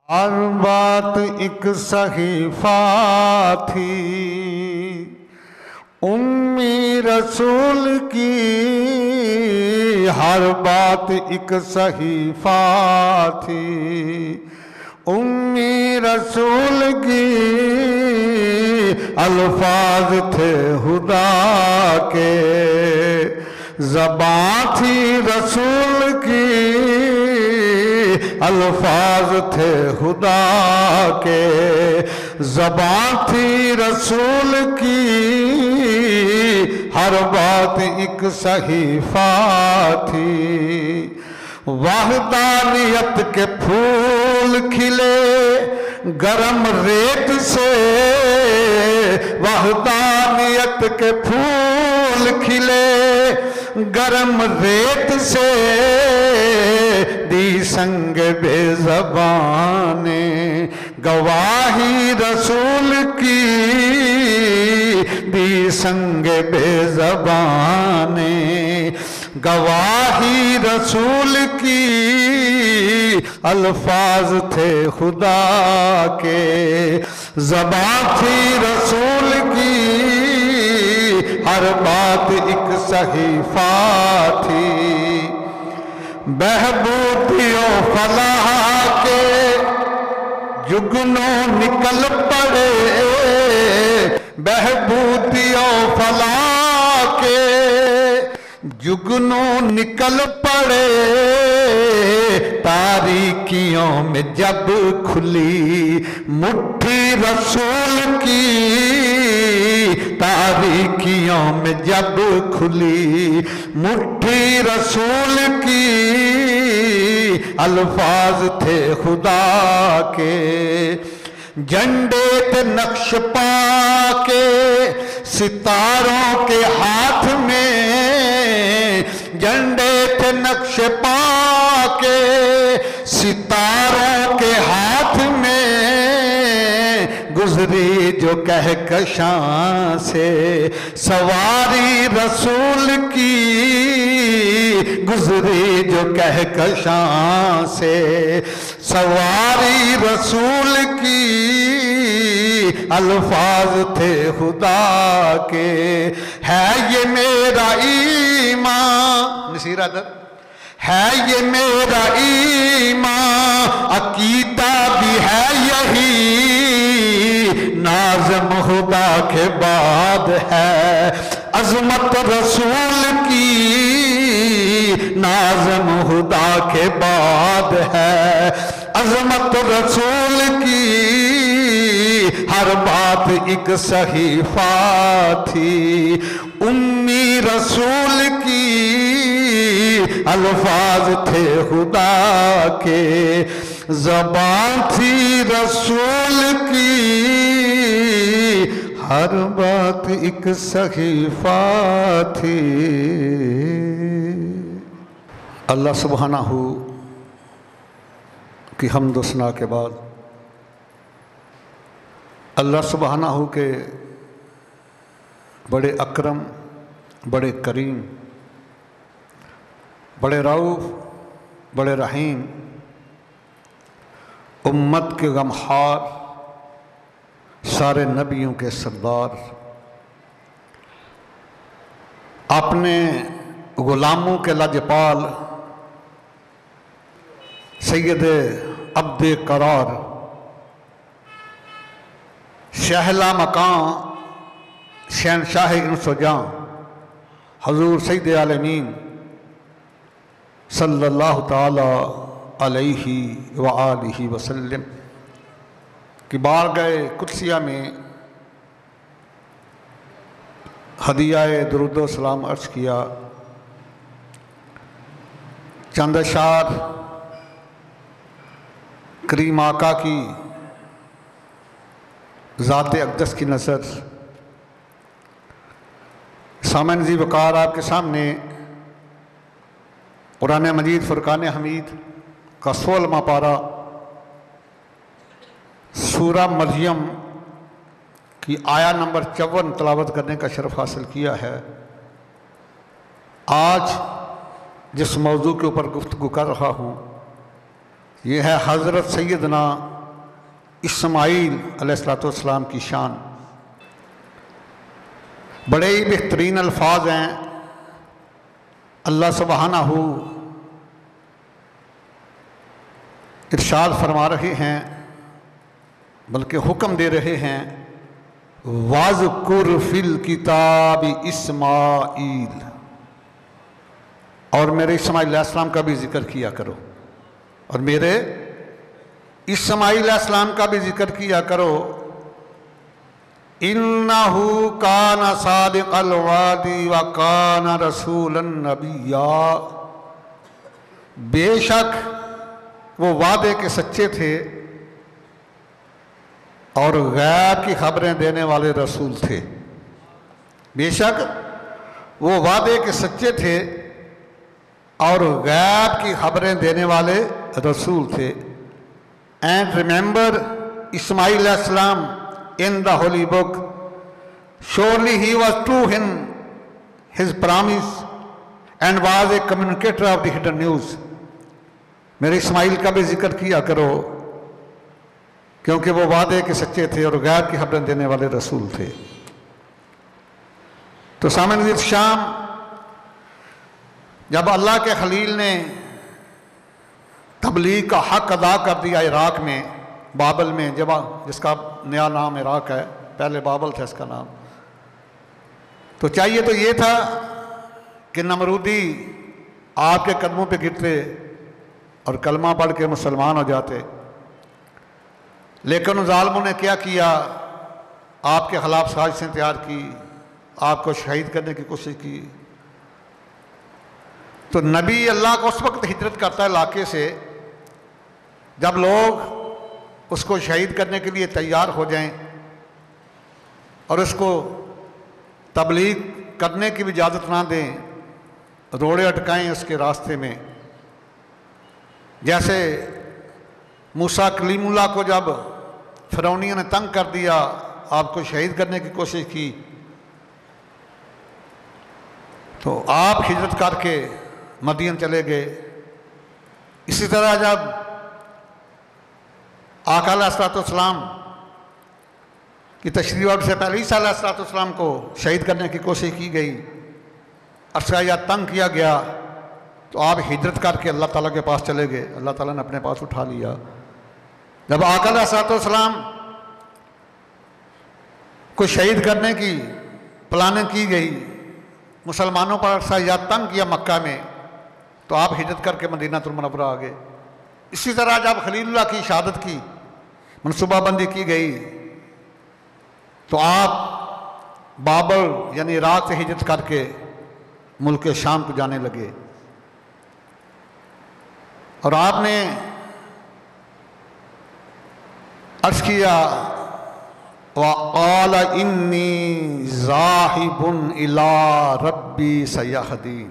हर बात एक सहीफा थी उम्मी रसूल की, हर बात एक सहीफा थी उम्मी रसूल की। अल्फाज थे खुदा के, ज़बां थी रसूल की, अल्फाज थे खुदा के, ज़बां थी रसूल की। हर बात एक सहीफा थी। वहदानियत के फूल खिले गरम रेत से, वहदानियत के फूल खिले गरम रेत से, दी संग बेज़बाने गवाही रसूल की, दी संग बेज़बाने गवाही रसूल की। अल्फाज थे खुदा के, ज़बां थी रसूल की, हर बात एक सहीफा थी। बहबूदियों फलाह के जुगनों निकल पड़े, बहबूदियों फलाह के जुगनों निकल पड़े, तारीकियों में जब खुली मुट्ठी रसूल की, तारीकियों में जब खुली मुट्ठी रसूल की। अल्फाज थे खुदा के, झंडे पे नक्श पाके सितारों के हाथ में, झंडे पे नक्श पाके सितारों के हाथ में, गुजरी जो कहकशां से सवारी रसूल की, गुजरी जो कहकशां से सवारी रसूल की। अल्फाज थे खुदा के, है ये मेरा ईमान, नसीर अदर है ये मेरा ईमान, अकीदा भी है यही, नाज़म खुदा के बाद है अज़मत रसूल की, नाज़म खुदा के बाद है अज़मत रसूल की। हर बात एक सहीफा थी उम्मी रसूल की, अल्फाज थे खुदा के, ज़बां थी रसूल की, हर बात एक सहीफा थी। अल्लाह सुब्हानहू की हम्द व सना के बाद अल्लाह सुब्हानहू के बड़े अकरम, बड़े करीम, बड़े रऊफ़, बड़े रहीम, उम्मत के गमहार, सारे नबियों के सरदार, अपने गुलामों के लजपाल, सैयद अब्दे करार, शहला मकां, शहनशाह इंसुजां, हजूर सैयद आलमीन सल्लल्लाहु ताला अलैहि व आलिहि वसल्लम की बारगाह कुदसिया में हदियाए दुरूद व सलाम अर्ज़ किया। चंद अशार करीम आका की ज़ात अक़दस की नज़र सामन जी वक़ार आपके सामने कुरान मजीद फ़ुरक़ान हमीद का 16वां पारा सूरा मरियम की आया नंबर 54 तलावत करने का शरफ़ हासिल किया है। आज जिस मौजू के ऊपर गुफ्तगू कर रहा हूँ ये है हज़रत सैयदना इस्माईल अलैहिस्सलाम की शान। बड़े ही बेहतरीन अल्फाज हैं। अल्लाह सुब्हानहू इरशाद फरमा रहे हैं, बल्कि हुक्म दे रहे हैं, वाज़कुर फिल किताब इस्माईल, और मेरे इस्माईल अलैहिस्सलाम का भी जिक्र किया करो, और मेरे इस्माईल अलैहिस्सलाम का भी जिक्र किया करो। इन्नहु काना सादिक़ल वादी व काना रसूलन नबिय्या, बेशक वो वादे के सच्चे थे और गैब की खबरें देने वाले रसूल थे। बेशक वो वादे के सच्चे थे और गैब की खबरें देने वाले रसूल थे। एंड रिमेंबर इस्माईल अलैहिस्सलाम in the holy book, surely he was true in his promise and was a communicator of the hidden news। मेरे इस्माइल का भी जिक्र किया करो, क्योंकि वो वादे के सच्चे थे और गैब की खबरें देने वाले रसूल थे। तो सामने शाम जब अल्लाह के खलील ने तबलीग का हक अदा कर दिया इराक में, बाबल में, जब जिसका नया नाम इराक है, पहले बाबल था इसका नाम, तो चाहिए तो ये था कि नमरूदी आपके कदमों पे गिरते और कलमा पढ़ के मुसलमान हो जाते, लेकिन उन जालिमों ने क्या किया, आपके खिलाफ साजिशें तैयार की, आपको शहीद करने की कोशिश की। तो नबी अल्लाह को उस वक्त हिजरत करता है इलाके से जब लोग उसको शहीद करने के लिए तैयार हो जाएं और उसको तबलीग करने की भी इजाज़त ना दें, रोड़े अटकाएं उसके रास्ते में। जैसे मूसा कलीमुल्लाह को जब फिरौनियों ने तंग कर दिया, आपको शहीद करने की कोशिश की, तो आप हिजरत करके मदीन चले गए। इसी तरह जब आका अलैहिस्सलाम की तशरीफ़ से पहले ईसा अलैहिस्सलाम को शहीद करने की कोशिश की गई, अरसा या तंग किया गया, तो आप हिजरत करके अल्लाह ताला के पास चले गए, अल्लाह ताला ने अपने पास उठा लिया। जब आका अलैहिस्सलाम को शहीद करने की प्लानिंग की गई, मुसलमानों पर अरसा या तंग किया मक्का में, तो आप हिजरत करके मदीनातुल मुनव्वरा आ गए। इसी तरह जब खलीलुल्लाह की शहादत की मनसूबाबंदी की गई, तो आप बाबर यानी इराक से हिजरत करके मुल्क शाम को जाने लगे, और आपने अर्ज किया, वक़ाल इन्नी ज़ाहिबुन इला रब्बी सयहदीन,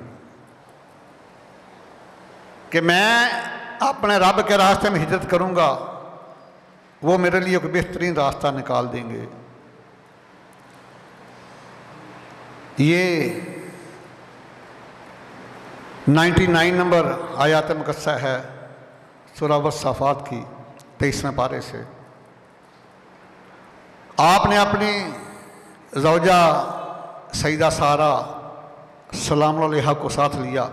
कि मैं अपने रब के रास्ते में हिजरत करूंगा, वो मेरे लिए कोई बेहतरीन रास्ता निकाल देंगे। ये 99 नंबर आयत मुकस्सा है सूरह वस्साफ़ात की 23वें पारे से। आपने अपनी ज़ौजा सईदा सारा सलाम अलैहा को साथ लिया,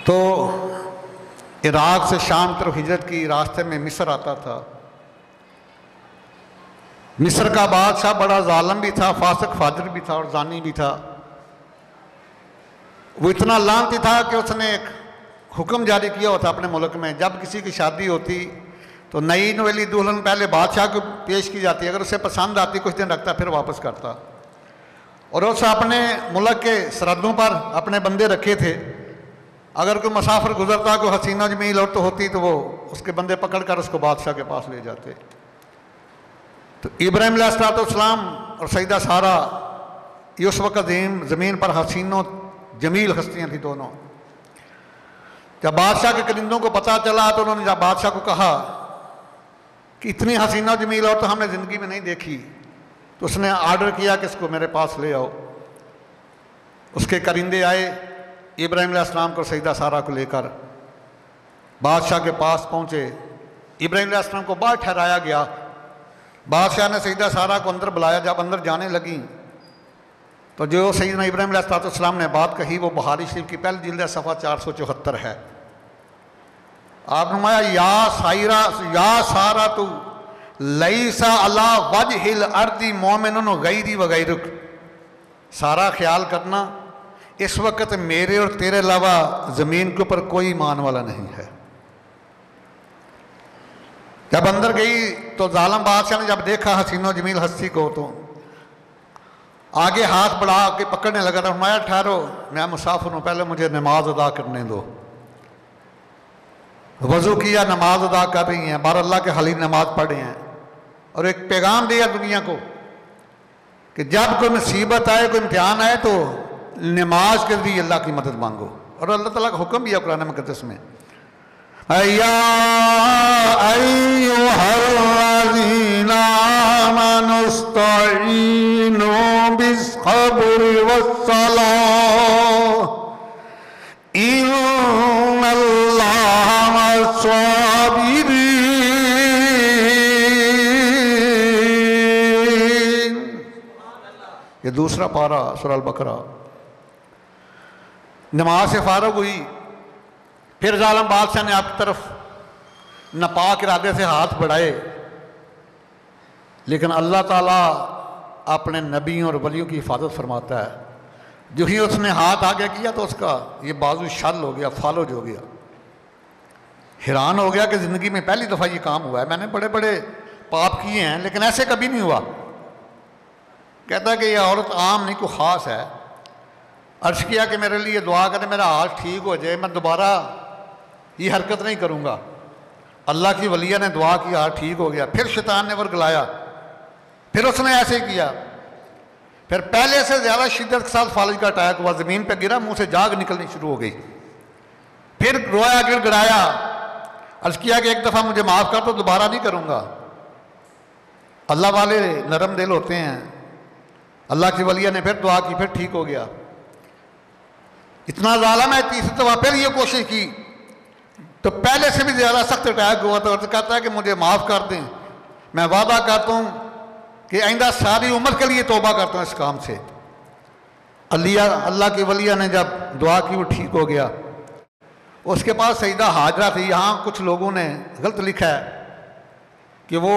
तो इराक से शाम तरफ हिजरत की, रास्ते में मिस्र आता था। मिस्र का बादशाह बड़ा जालिम भी था, फासिक फाजिर भी था और जानी भी था। वो इतना लानती था कि उसने एक हुक्म जारी किया होता अपने मुल्क में, जब किसी की शादी होती तो नई नवेली दुल्हन पहले बादशाह को पेश की जाती, अगर उसे पसंद आती कुछ दिन रखता, फिर वापस करता। और उस अपने मुल्क के सरहदों पर अपने बंदे रखे थे, अगर कोई मुसाफिर गुजरता, कोई हसीना जमील औरत होती, तो वो उसके बंदे पकड़ कर उसको बादशाह के पास ले जाते। तो इब्राहिम अलैहिस्सलाम और सईदा सारा ये उस वक़्त ज़मीन पर हसीनों जमील हस्तियाँ थी दोनों। जब बादशाह के करिंदों को पता चला, तो उन्होंने जब बादशाह को कहा कि इतनी हसीना जमील औरत तो हमने ज़िंदगी में नहीं देखी, तो उसने आर्डर किया कि इसको मेरे पास ले आओ। उसके करिंदे आए, इब्राहिम अलैहिस्सलाम को सईदा सारा को लेकर, बादशाह के पास पहुँचे, इब्राहीम अलैहिस्सलाम को बाहर ठहराया गया। बादशाह ने सईदा सारा को अंदर बुलाया। जब अंदर जाने लगी तो जो सईदना इब्राहीम अलैहिस्सलाम ने बात कही वो बुखारी शरीफ की पहली जिल्द सफ़ा 474 है। आपने फरमाया या सारा तू लईसा अला वजहिल अर्दी मोमिनुन गैरी व गैरुक। सारा ख्याल करना, इस वक्त मेरे और तेरे अलावा ज़मीन के ऊपर कोई ईमान वाला नहीं है। जब अंदर गई तो जालिम बादशाह ने जब देखा हसीनो जमील हस्ती को तो आगे हाथ बढ़ा के पकड़ने लगा। था फरमाया ठहरो, मैं मुसाफिर हूँ, पहले मुझे नमाज अदा करने दो। वज़ू किया, नमाज अदा कर रही हैं, बार अल्लाह के हली नमाज पढ़े हैं और एक पैगाम दिया दुनिया को कि जब कोई मुसीबत आए, कोई इम्तिहान आए तो नमाज के जरिए अल्लाह की मदद मांगो। और अल्लाह ताला का हुक्म भी है कुरान मुक़द्दस में, या अय्युहल्लज़ीना आमनुस्तईनु बिस्सब्रि वस्सलाह इन्नल्लाहा मअस-साबिरीन। ये दूसरा पारा सूरह अल-बकरा। नमाज से फारग हुई, फिर जालिम बादशाह ने आपकी तरफ नापाक इरादे से हाथ बढ़ाए, लेकिन अल्लाह ताला अपने नबियों और वलियों की हिफाजत फरमाता है। जो ही उसने हाथ आगे किया तो उसका ये बाजू शल हो गया, फालज हो गया। हैरान हो गया कि ज़िंदगी में पहली दफ़ा ये काम हुआ है। मैंने बड़े बड़े पाप किए हैं लेकिन ऐसे कभी नहीं हुआ। कहता है कि यह औरत आम नहीं, कोई ख़ास है। अर्ज़ किया कि मेरे लिए दुआ करें, मेरा हाल ठीक हो जाए, मैं दोबारा ये हरकत नहीं करूँगा। अल्लाह की वलिया ने दुआ की, हाल ठीक हो गया। फिर शैतान ने वर्गलाया, फिर उसने ऐसे किया, फिर पहले से ज़्यादा शिद्दत के साथ फालिज का अटैक हुआ, ज़मीन पर गिरा, मुंह से जाग निकलनी शुरू हो गई। फिर रोया, गिड़गिड़ाया, अर्ज़ किया कि एक दफ़ा मुझे माफ़ कर, तो दोबारा नहीं करूँगा। अल्लाह वाले नरम दिल होते हैं। अल्लाह की वलिया ने फिर दुआ की, फिर ठीक हो गया। इतना ज़ालिम है, तीसरी दफ़ा फिर ये कोशिश की तो पहले से भी ज़्यादा सख्त अटैक हुआ। तो कहता है कि मुझे माफ़ कर दें, मैं वादा करता हूँ कि आइंदा सारी उम्र के लिए तौबा करता हूँ इस काम से। अल्लाह की वलिया ने जब दुआ की वो ठीक हो गया। उसके पास सईदा हाजरा थी। यहाँ कुछ लोगों ने गलत लिखा है कि वो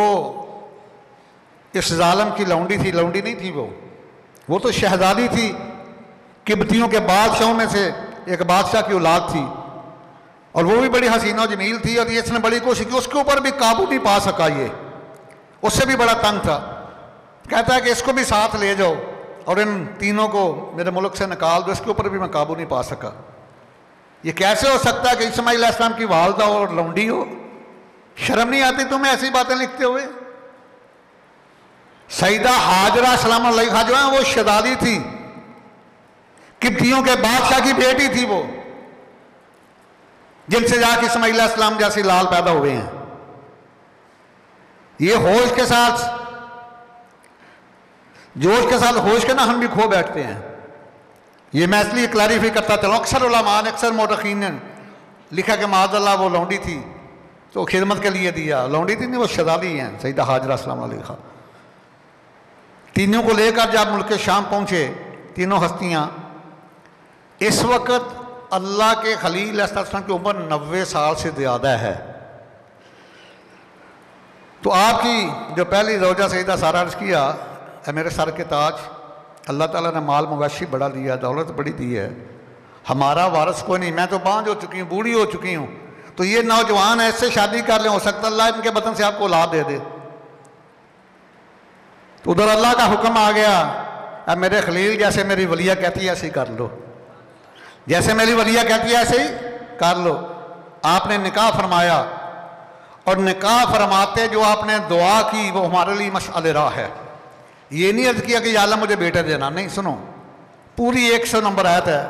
इस जालिम की लौंडी थी। लौंडी नहीं थी, वो तो शहजादी थी। किब्तियों के बादशाहों में से एक बादशाह की औलाद थी और वो भी बड़ी हसीना जमील थी। और ये इसने बड़ी कोशिश की, उसके ऊपर भी काबू नहीं पा सका। ये उससे भी बड़ा तंग था। कहता है कि इसको भी साथ ले जाओ और इन तीनों को मेरे मुल्क से निकाल दो, इसके ऊपर भी मैं काबू नहीं पा सका। ये कैसे हो सकता है कि इस्माइल अलैहिस्सलाम की वालदा और लौंडी हो? शर्म नहीं आती तुम्हें ऐसी बातें लिखते हुए? सईदा हाजरा सलाम अलैहा जो है वो शहजादी थी, किब्तियों के बादशाह की बेटी थी वो, जिनसे जाके इस्माइल अलैहिस्सलाम जैसे लाल पैदा हुए हैं। ये होश के साथ, जोश के साथ होश के ना हम भी खो बैठते हैं। ये मैं इसलिए क्लैरिफाई करता चलो। अक्सर उलमा ने, अक्सर मोरखीन ने लिखा कि माज़अल्लाह वो लौंडी थी तो खिदमत के लिए दिया। लौंडी थी नहीं, वो शहजादी हैं सईदा हाजरा सलाम अलैहा। तीनों को लेकर जब मुल्क शाम पहुँचे, तीनों हस्तियाँ, इस वक्त अल्लाह के खलील अलैहिस्सलाम की उम्र 90 साल से ज़्यादा है। तो आपकी जो पहली ज़ौजा सईदा सारा अर्ज़ किया, मेरे सर के ताज, अल्लाह ताला ने माल मवाशी बड़ा दिया, दौलत बड़ी दी है, हमारा वारिस कोई नहीं, मैं तो बांझ हो चुकी हूँ, बूढ़ी हो चुकी हूँ, तो ये नौजवान है, इससे शादी कर लें, हो सकता है अल्लाह इनके बदन से आपको औलाद दे दे। तो उधर अल्लाह का हुक्म आ गया, अब मेरे खलील जैसे मेरी वलिया कहती है ऐसे ही कर लो, जैसे मेरी वलिया कहती है ऐसे ही कर लो। आपने निकाह फरमाया और निकाह फरमाते जो आपने दुआ की वो हमारे लिए मशअल राह है। ये नहीं अर्ज किया कि या अल्लाह मुझे बेटा देना, नहीं, सुनो, पूरी 100 नंबर आयत है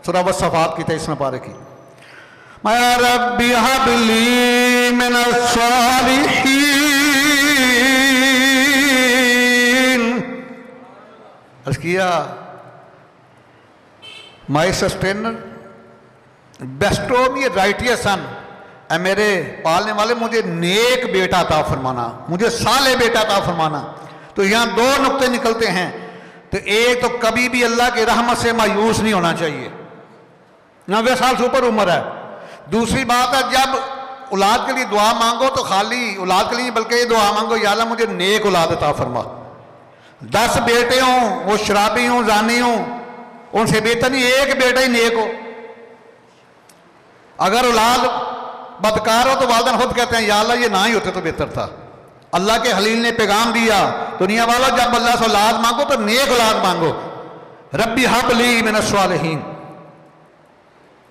सूरह वस्सफ़ात की 23 पारे की। या रब्बी हबली मिनस्सालिहीन। अर्ज किया, माई सस्टेनर, बेस्टो मी राइटियस सन ऐ मेरे पालने वाले मुझे नेक बेटा अता फरमाना, मुझे साले बेटा अता फरमाना। तो यहाँ दो नुक्ते निकलते हैं। तो एक तो कभी भी अल्लाह की रहमत से मायूस नहीं होना चाहिए, 90 साल से ऊपर उम्र है। दूसरी बात है, जब औलाद के लिए दुआ मांगो तो खाली औलाद के लिए बल्कि ये दुआ मांगो, या अल्लाह मुझे नेक औलाद अता फरमा। 10 बेटे हों, वो शराबी हों, जानी हों, उनसे बेहतर नहीं एक बेटा ही नेक हो। अगर औलाद बदकार हो तो वालिदैन खुद कहते हैं या अल्लाह ये ना ही होते तो बेहतर था। अल्लाह के हलील ने पैगाम दिया, दुनिया वालों जब अल्लाह से औलाद मांगो तो नेक औलाद मांगो, रब्बी हब ली मिनस सालिहीन।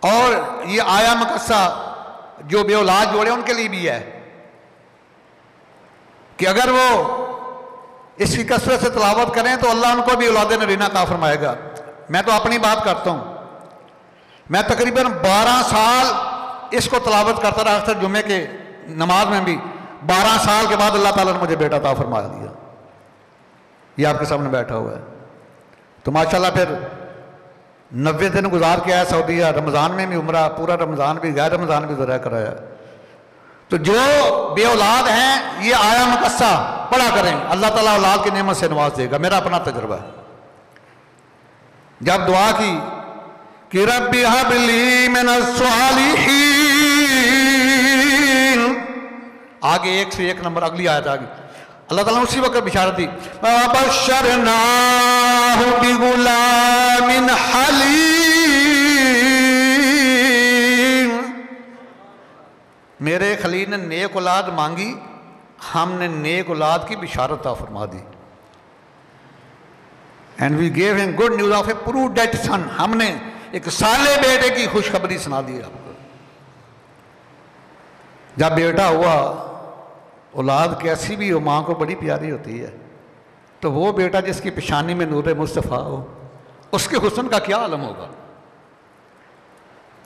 और ये आया मकस्सा जो बे औलाद जोड़े उनके लिए भी है कि अगर वो इसकी कसरत से तलावत करें तो अल्लाह उनको भी औलाद नरीना अता फरमाएगा। मैं तो अपनी बात करता हूँ, मैं तकरीबन 12 साल इसको तलावत करता रहा, अक्सर जुम्मे के नमाज में भी। 12 साल के बाद अल्लाह ताला ने मुझे बेटा अता फरमा दिया। ये आपके सामने बैठा हुआ है। तो माशाल्लाह फिर 90 दिन गुजार के आया सऊदीया, रमज़ान में भी उम्रा, पूरा रमज़ान भी, गैर रमज़ान भी गुजरा कराया। तो जो बे औलाद हैं ये आया मुकस्सा पढ़ा करें, अल्लाह ताला औलाद की नेमत से नवाज देगा। मेरा अपना तजुर्बा है। जब दुआ की कि रब्बी हबली मिनस सालिहीन, आगे एक से एक नंबर अगली आयत आ गई। अल्लाह ताला ने उसी वक्त बिशारत दी, बशरनाहु बिगुलामिन हलीम। मेरे खलील ने नेक औलाद मांगी, हमने नेक औलाद की बिशारत अता फरमा दी। And we gave him good news of a prudent son, हमने एक साले बेटे की खुशखबरी सुना दी आपको। जब बेटा हुआ, औलाद कैसी भी हो माँ को बड़ी प्यारी होती है। तो वो बेटा जिसकी पेशानी में नूर मुस्तफ़ा हो, उसके हुस्न का क्या आलम होगा।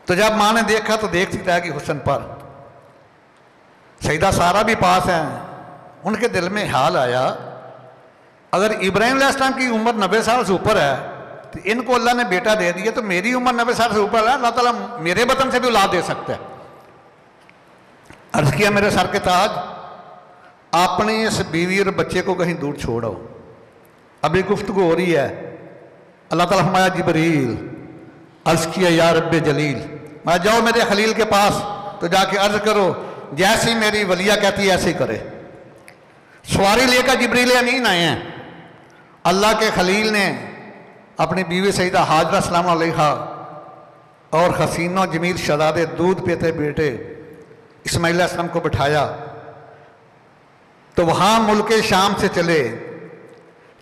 तो जब माँ ने देखा तो देखती रह गई हुस्न पर। सईदा सारा भी पास हैं, उनके दिल में ख्याल आया अगर इब्राहिम अलैहिस्सलाम की उम्र 90 साल से ऊपर है तो इनको अल्लाह ने बेटा दे दिया, तो मेरी उम्र 90 साल से ऊपर है, अल्लाह ताला मेरे वतन से भी औलाद दे सकता है। अर्ज किया मेरे सर के ताज, अपने इस बीवी और बच्चे को कहीं दूर छोड़ो। अभी गुफ्तगू हो रही है, अल्लाह ताला फरमाया जिब्रील अर्ज किया या रब्बे जलील, मैं जाओ मेरे खलील के पास तो जाके अर्ज करो जैसी मेरी वलिया कहती है ऐसे ही करे। सवारी लेकर जिब्रील अमीन आए हैं। अल्लाह के खलील ने अपनी बीवी सईदा हाजरा सलाम अलैहा और हसीनो जमील शहजादे दूध पीते बेटे इस्माइल अस्लम को बिठाया तो वहाँ मुल्क शाम से चले,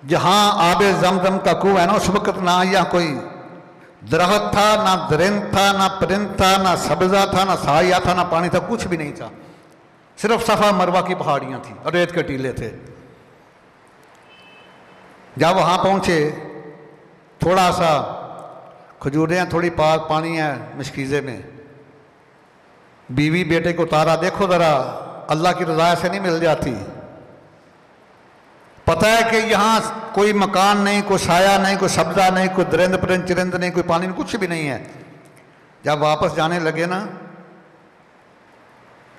जहाँ आबे जमजम का कुआं है ना, उस वक्त ना यहाँ कोई दरख्त था, ना दरिंद था, ना परिंद था, ना सब्जा था, ना साया था, ना पानी था, कुछ भी नहीं था। सिर्फ सफ़ा मरवा की पहाड़ियाँ थी और रेत के टीले थे। जब वहाँ पहुँचे, थोड़ा सा खजूरें हैं, थोड़ी पाक पानी है मशकीज़े में। बीवी बेटे को उतारा, देखो ज़रा अल्लाह की रज़ा से नहीं मिल जाती। पता है कि यहाँ कोई मकान नहीं, कोई साया नहीं, कोई सब्जा नहीं, कोई दरिंद परिंद चिरिंद नहीं, कोई पानी नहीं, कुछ भी नहीं है। जब वापस जाने लगे ना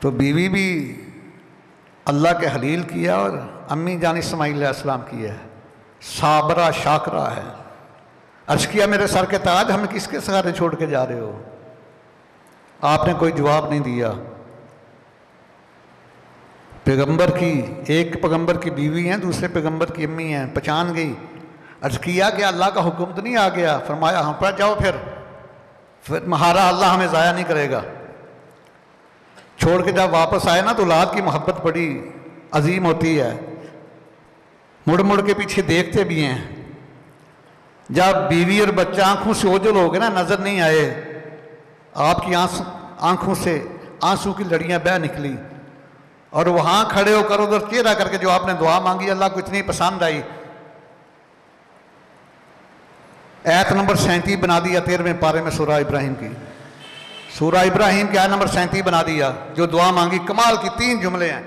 तो बीवी भी अल्लाह के हलील किया और अम्मी जान इस्माइल अलैहिस्सलाम की है, साबरा शाकरा है। अर्ज़ किया मेरे सर के ताज, हमें किसके सहारे छोड़ के जा रहे हो। आपने कोई जवाब नहीं दिया। पैगंबर की, एक पैगंबर की बीवी हैं, दूसरे पैगंबर की अम्मी हैं, पहचान गई। अर्ज़ किया कि अल्लाह का हुक्म तो नहीं आ गया। फरमाया हम पर जाओ, फिर महारा अल्लाह हमें ज़ाया नहीं करेगा। छोड़ के जब वापस आए ना तो औलाद की मोहब्बत बड़ी अजीम होती है। मुड़ मुड़ के पीछे देखते भी हैं। जब बीवी और बच्चा आंखों से ओझल हो गए ना, नज़र नहीं आए, आपकी आंखों से आंसू की लड़ियां बह निकली और वहाँ खड़े होकर उधर चेहरा करके जो आपने दुआ मांगी अल्लाह को इतनी पसंद आई। आयत नंबर 37 बना दिया 13वें पारे में सूरह इब्राहिम की। सूरह इब्राहिम की आयत नंबर 37 बना दिया। जो दुआ मांगी कमाल की 3 जुमले हैं।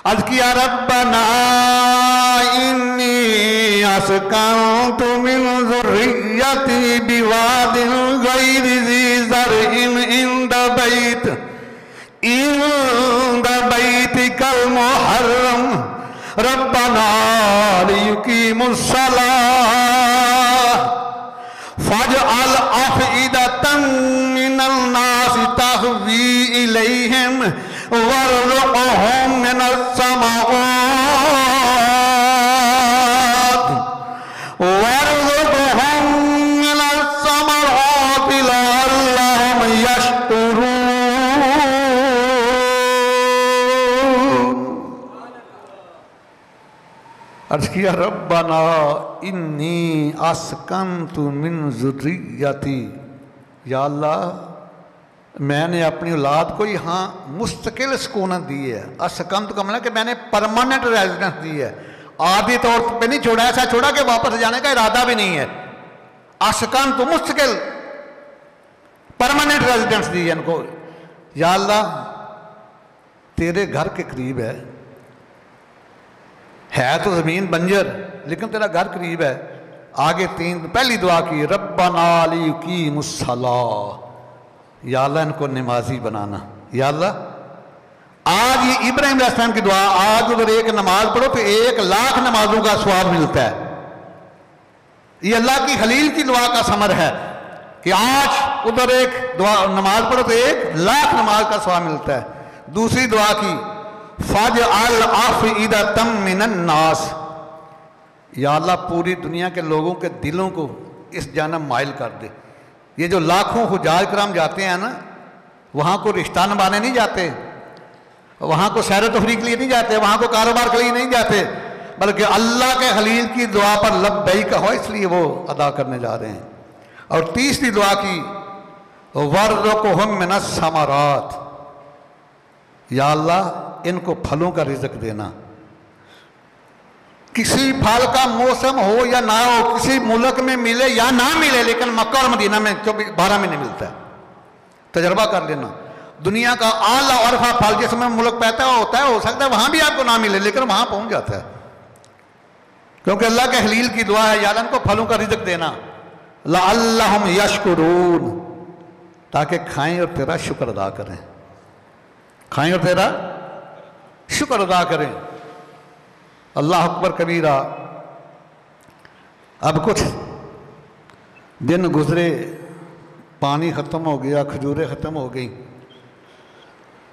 अर्ज़ किया रब्बना इन्नी अस्कंतु मिन ज़ुर्रिय्यती बिवादिन गैरि ज़ी ज़रइन इंद बैत इंद बैतिकल मुहर्रम रब्बना लियुकीमुस्सलाह फजअल अफइदतम मिनल नासि तहवी इलैहिम वरज़ुक़हुम मिनस समावात वरज़ुक़हुम मिनस समराति लअल्लहुम यशकुरून। अर्ज़ किया रब्बना इन्नी अस्कन्तु मिन ज़ुर्रिय्यती, या अल्लाह मैंने अपनी औलाद को यहाँ मुस्तकिल सुकूनत दी है। अस्कंत का मतलब कि मैंने परमानेंट रेजिडेंस दी है, आदि तौर पे नहीं छोड़ा, ऐसा छोड़ा कि वापस जाने का इरादा भी नहीं है। अस्कंत मुस्तकिल परमानेंट रेजिडेंस दी है इनको। या अल्लाह तेरे घर के करीब है तो ज़मीन बंजर, लेकिन तेरा घर करीब है। आगे तीन पहली दुआ की रब्बना लियुकीमुस्सलाह, या अल्लाह इनको नमाजी बनाना। या अल्लाह आज ये इब्राहिम अलैहिस्सलाम की दुआ, आज उधर एक नमाज पढ़ो तो 1,00,000 नमाजों का स्वाब मिलता है। ये अल्लाह की खलील की दुआ का समर है कि आज उधर एक दुआ नमाज पढ़ो तो 1,00,000 नमाज का स्वाब मिलता है। दूसरी दुआ की फजअल अफइदतम मिनन नास, या अल्लाह पूरी दुनिया के लोगों के दिलों को इस जानब माइल कर दे। ये जो लाखों हुज्जाज कराम जाते हैं ना, वहाँ को रिश्ता निभाने नहीं जाते, वहाँ को सैर तफरीक के लिए नहीं जाते, वहाँ को कारोबार के लिए नहीं जाते, बल्कि अल्लाह के खलील की दुआ पर लब्बैक हो इसलिए वो अदा करने जा रहे हैं। और तीसरी दुआ की वर्ज़ुक़हुम मिनस समरात, या अल्लाह इनको फलों का रिज़्क़ देना। किसी फल का मौसम हो या ना हो, किसी मुल्क में मिले या ना मिले, लेकिन मक्का और मदीना में 12 महीने मिलता है। तजर्बा कर लेना, दुनिया का आला अरफा फल जिसमें मुल्क पैदा होता है, हो सकता है वहां भी आपको ना मिले, लेकिन वहां पहुंच जाता है, क्योंकि अल्लाह के खलील की दुआ है, यार इनको फलों का रिज़्क़ देना। लअल्लहुम यशकुरून, ताकि खाएं और तेरा शुक्र अदा करें, खाएं और तेरा शुक्र अदा करें। अल्लाह अकबर कबीरा। अब कुछ दिन गुजरे, पानी ख़त्म हो गया, खजूरें ख़त्म हो गई,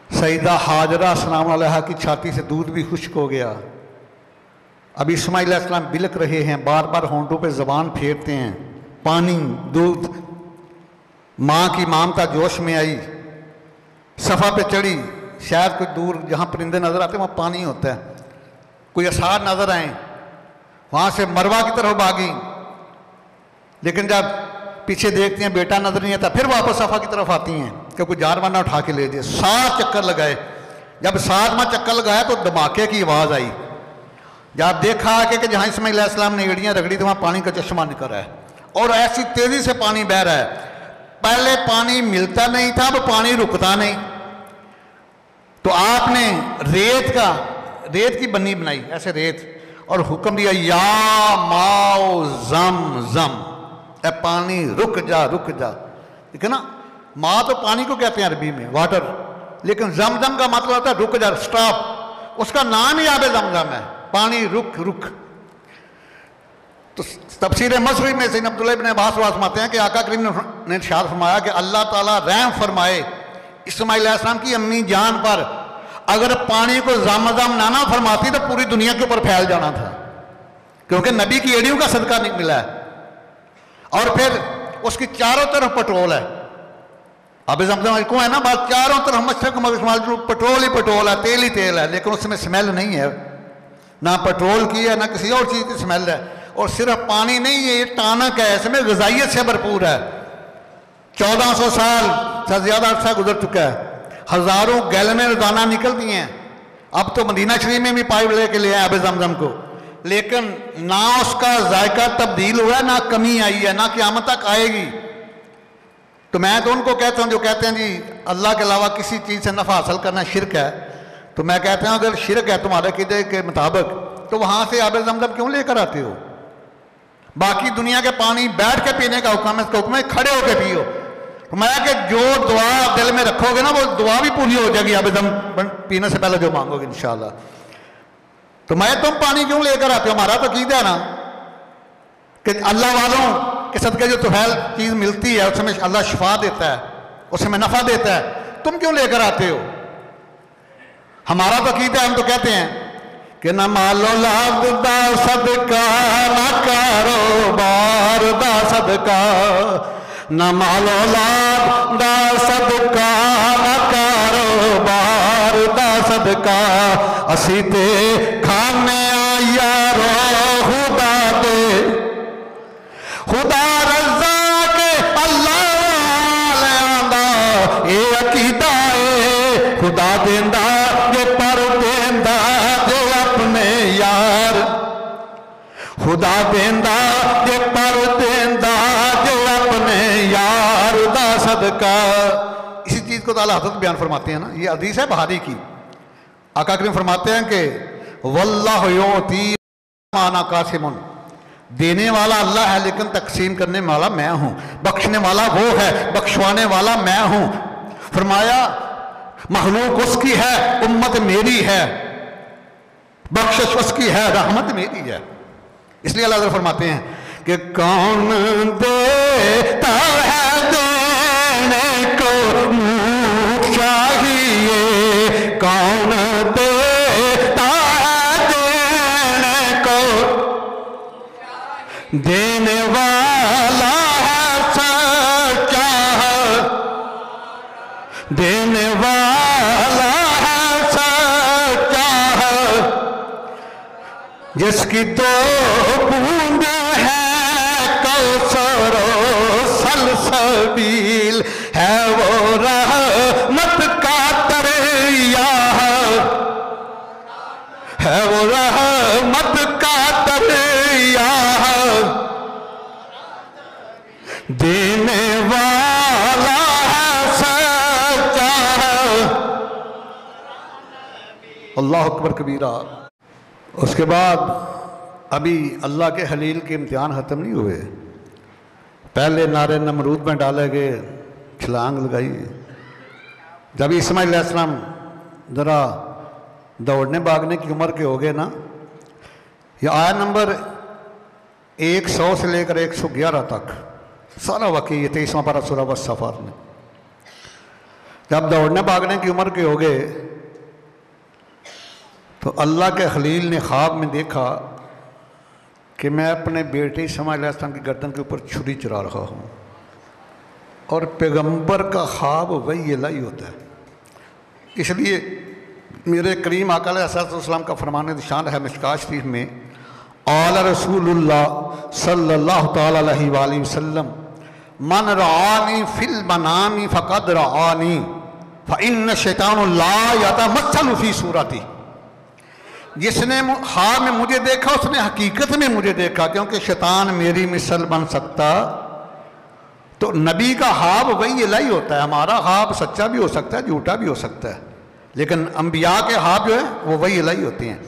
सईदा हाजरा सलाम अलैहा की छाती से दूध भी खुश्क हो गया। अब इस्माइल अलैहिस्सलाम बिलक रहे हैं, बार बार होंठों पे ज़बान फेरते हैं, पानी दूध। माँ की ममता जोश में आई, सफ़ा पे चढ़ी, शायद कोई दूर जहाँ परिंदे नज़र आते हैं वहाँ पानी होता है, कोई आसार नजर आए, वहां से मरवा की तरफ भागी, लेकिन जब पीछे देखती हैं बेटा नजर नहीं आता, फिर वापस सफा की तरफ आती हैं कि कोई जानवर ना उठा के ले जाए। 7 चक्कर लगाए, जब 7वां चक्कर लगाया तो धमाके की आवाज़ आई। जब देखा कि जहाँ इस्माइल अलैहिस्सलाम ने एड़ियाँ रगड़ी तो वहाँ पानी का चश्मा निकल रहा है और ऐसी तेज़ी से पानी बह रहा है। पहले पानी मिलता नहीं था, अब पानी रुकता नहीं, तो आपने रेत की बन्नी बनाई, ऐसे रेत, और हुक्म दिया या माओ जम जम, ए पानी रुक जा रुक जा। ठीक है ना, माँ तो पानी को कहते हैं अरबी में वाटर, लेकिन जमजम का मतलब होता है रुक जा, स्टॉप। उसका नाम ही आब जमजम है, पानी रुक रुक। तो तफसीर मसरी में सैयदना अब्दुल्लाह इब्न अब्बास फरमाते हैं कि आका करीम ने इरशाद फरमाया कि अल्लाह ताला रहम फरमाए इस्माइल अलैहिस्सलाम की अम्मी जान पर, अगर पानी को जमजम ना फरमाती तो पूरी दुनिया के ऊपर फैल जाना था, क्योंकि नबी की एड़ियों का सदका नहीं मिला है। और फिर उसकी चारों तरफ पेट्रोल है, अब जमजम को है ना बात, चारों तरफ मशरक मगरब पेट्रोल ही पेट्रोल है, तेल ही तेल है, लेकिन उसमें स्मेल नहीं है, ना पेट्रोल की है ना किसी और चीज़ की स्मेल है। और सिर्फ पानी नहीं है, ये टानक है, इसमें ग़िज़ाइयत से भरपूर है। 1400 साल से ज़्यादा अर्सा गुजर चुका है, हज़ारों गैलनें रोज़ाना निकलती हैं। अब तो मदीना शरीफ में भी पाइप लेके ले आए अब जमजम को, लेकिन ना उसका जायका तब्दील हुआ, ना कमी आई है, ना क़यामत तक आएगी। तो मैं तो उनको कहता हूँ जो कहते हैं जी अल्लाह के अलावा किसी चीज़ से नफ़ा हासिल करना शिरक है, तो मैं कहता हूँ अगर शिरक है तुम्हारे क़ीदे के मुताबिक, तो वहाँ से आब जमजम क्यों लेकर आते हो? बाकी दुनिया के पानी बैठ के पीने का हुक्म है, इसका हुक्म है खड़े होकर पियो। फरमाया कि जो दुआ दिल में रखोगे ना वो दुआ भी पूरी हो जाएगी आप दम पीने से पहले जो मांगोगे इंशाल्लाह। तो मैं तुम पानी क्यों लेकर आते हो? हमारा तो कीदा है ना कि अल्लाह वालों के सदके जो तुफैल चीज़ मिलती है उसमें अल्लाह शिफा देता है, उसमें नफ़ा देता है, तुम क्यों लेकर आते हो? हमारा तो कीदा है, हम तो कहते हैं कि न मालो लाभ दा सदका न कारोबार दा सदका, न मालो लाभ दा सदका न कारोबार दा सदका, असी ते खाने यारो खुदा दे खुदा रज़ा के अल्लाह आंदा ये अकीदा है खुदा देंदा जे पर देंदा जे अपने यार, खुदा देंदा जे पर देंदा जे अपने यार दा सदका। इसी चीज़ को ताला हज़रत बयान फरमाते हैं ना, ये हदीस है बुखारी की। आका करीम फरमाते हैं कि वल्लाहु युती माना कासिमुन, देने वाला अल्लाह है लेकिन तकसीम करने वाला मैं हूँ, बख्शने वाला वो है बख्शवाने वाला मैं हूँ। फरमाया मखलूक उसकी है उम्मत मेरी है, बख्शिश उसकी है रहमत मेरी है। इसलिए अल्लाह फरमाते हैं कि कौन देता है देने को चाहिए, कौन देता है देने को, देने वाला है सच्चा, देने वाला है सच्चा, जिसकी तो बूंद है कौसर सलसबील है वो रहमत का दरिया, है वो रहमत का दरिया, देने वाला है सच्चा। अल्लाह अकबर कबीरा। उसके बाद अभी अल्लाह के खलील के इम्तिहान ख़त्म नहीं हुए, पहले नारे नमरूद में डाले गए, छलांग लगाई। जब इस्माइल अलैहिस्सलाम ज़रा दौड़ने भागने की उम्र के हो गए ना, ये आया नंबर 100 से लेकर 111 तक सारा वाकई 23वां पारा सूरह वस्सफ़ात में। जब दौड़ने भागने की उम्र के हो गए तो अल्लाह के खलील ने ख्वाब में देखा कि मैं अपने बेटे इस्माइल अलैहिस्सलाम की गर्दन के ऊपर छुरी चला रहा हूँ, और पैगंबर का ख्वाब वही इलाही होता है। इसलिए मेरे करीम आका अलैहिस्सलाम का फरमान निशान है मिशकात शरीफ में, आला रसूलुल्लाह सल्लल्लाहु तआला अलैहि वसल्लम मन रानी फिल मनामी फ़क़द रानी फ़इन्न शैतानु ला यतमस्सलु फ़ी सूरती। जिसने ख्वाब में मुझे देखा उसने हकीकत में मुझे देखा, क्योंकि शैतान मेरी मिसल बन सकता। तो नबी का ख्वाब वही इलाही होता है, हमारा ख्वाब सच्चा भी हो सकता है झूठा भी हो सकता है, लेकिन अम्बिया के ख्वाब जो है वो वही इलाही होते हैं।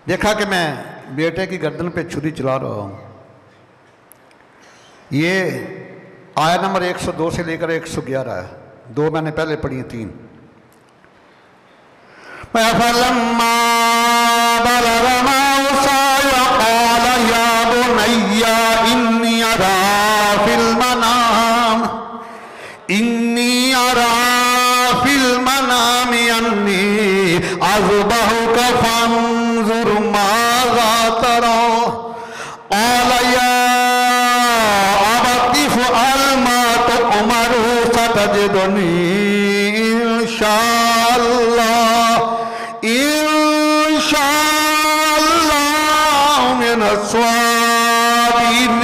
देखा कि मैं बेटे की गर्दन पे छुरी चला रहा हूँ। ये आया नंबर 102 से लेकर 111 है, 2 मैंने पहले पढ़ी 3। फलम्मा बलगा मौसा क़ाल या बुनय्या इन्नी अरा फिल मनाम, इन्नी अरा फिल मनाम अन्नी अज़बहुका फंज़ुर माज़ा तरा। क़ाल या अबति फ़अल मा तुअमरु सतजिदुनी इंशाअल्लाह मिनस साबिरीन।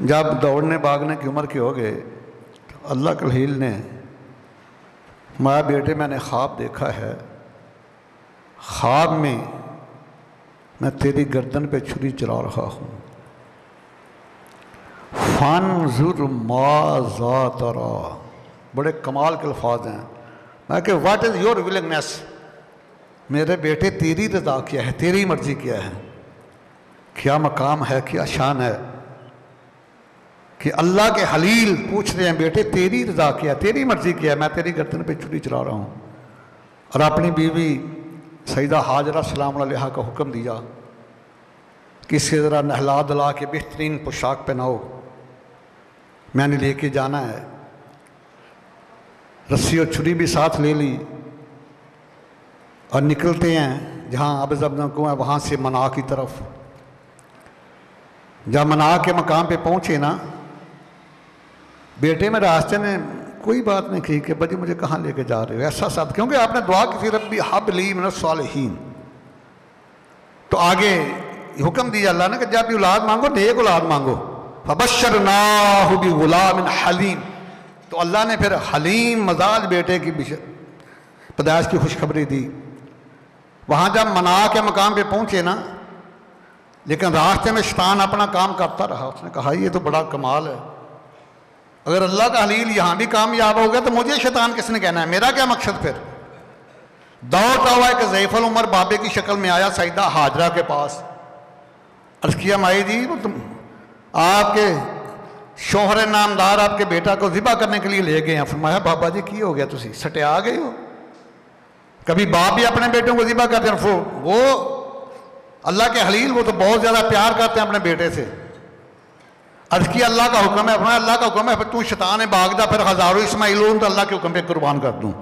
जब दौड़ने भागने की उम्र के हो गए तो अल्लाह के खलील ने, माया बेटे मैंने ख्वाब देखा है, ख्वाब में मैं तेरी गर्दन पे छुरी चला रहा हूँ, फंजुर माज़ा तरा। बड़े कमाल के अल्फाज हैं। मैं कि व्हाट इज़ योर विलिंगनेस, मेरे बेटे तेरी रज़ा क्या है, तेरी मर्ज़ी क्या है। क्या मकाम है, क्या शान है कि अल्लाह के हलील पूछ रहे हैं बेटे तेरी रजा क्या, तेरी मर्जी क्या है, मैं तेरी गर्दन पे छुरी चला रहा हूँ। और अपनी बीवी सईदा हाजरा सलाम अलैहा का हुक्म दिया कि इससे ज़रा नहला धला के बेहतरीन पोशाक पहनाओ, मैंने लेके जाना है। रस्सी और छुरी भी साथ ले ली और निकलते हैं जहाँ अब जब कुआं है वहाँ से मना की तरफ। जब मना के मकाम पे पहुँचे ना, बेटे में रास्ते में कोई बात नहीं कही कि बजी मुझे कहाँ लेके जा रहे हो, ऐसा सब, क्योंकि आपने दुआ की थी रब्बी हब ली मिन सालिहीन। तो आगे हुक्म दिया अल्लाह ने कि जब भी औलाद मांगो नेक औलाद मांगो, फबश्शरनाहु बिगुलामिन हलीम। तो अल्लाह ने फिर हलीम मजाज बेटे की पैदाइश की खुशखबरी दी। वहाँ जब मना के मकाम पे पहुँचे ना, लेकिन रास्ते में शैतान अपना काम करता रहा। उसने कहा ये तो बड़ा कमाल है, अगर अल्लाह का हलील यहाँ भी कामयाब हो गया तो मुझे शैतान किसने कहना है, मेरा क्या मकसद। फिर दौड़ता हुआ एक ज़ैफ़ुल उमर बाबे की शक्ल में आया सईदा हाजरा के पास। अर्ज़ किया माई जी वो तुम आपके शोहर नामदार आपके बेटा को ज़िबा करने के लिए ले गए हैं। फरमाया बाबा जी की हो गया, तुसी सटे आ गए हो। कभी बाप भी अपने बेटों को ज़िबा करते हैं, वो अल्लाह के हलील वो तो बहुत ज़्यादा प्यार करते हैं अपने बेटे से। अर्ज़ किया अल्लाह का हुक्म है। फरमाया अल्लाह का हुक्म है, फिर तू शैतान है भाग जा, फिर हज़ारों इस्माइल हो तो अल्लाह के हुक्म पे कुर्बान कर दूँ।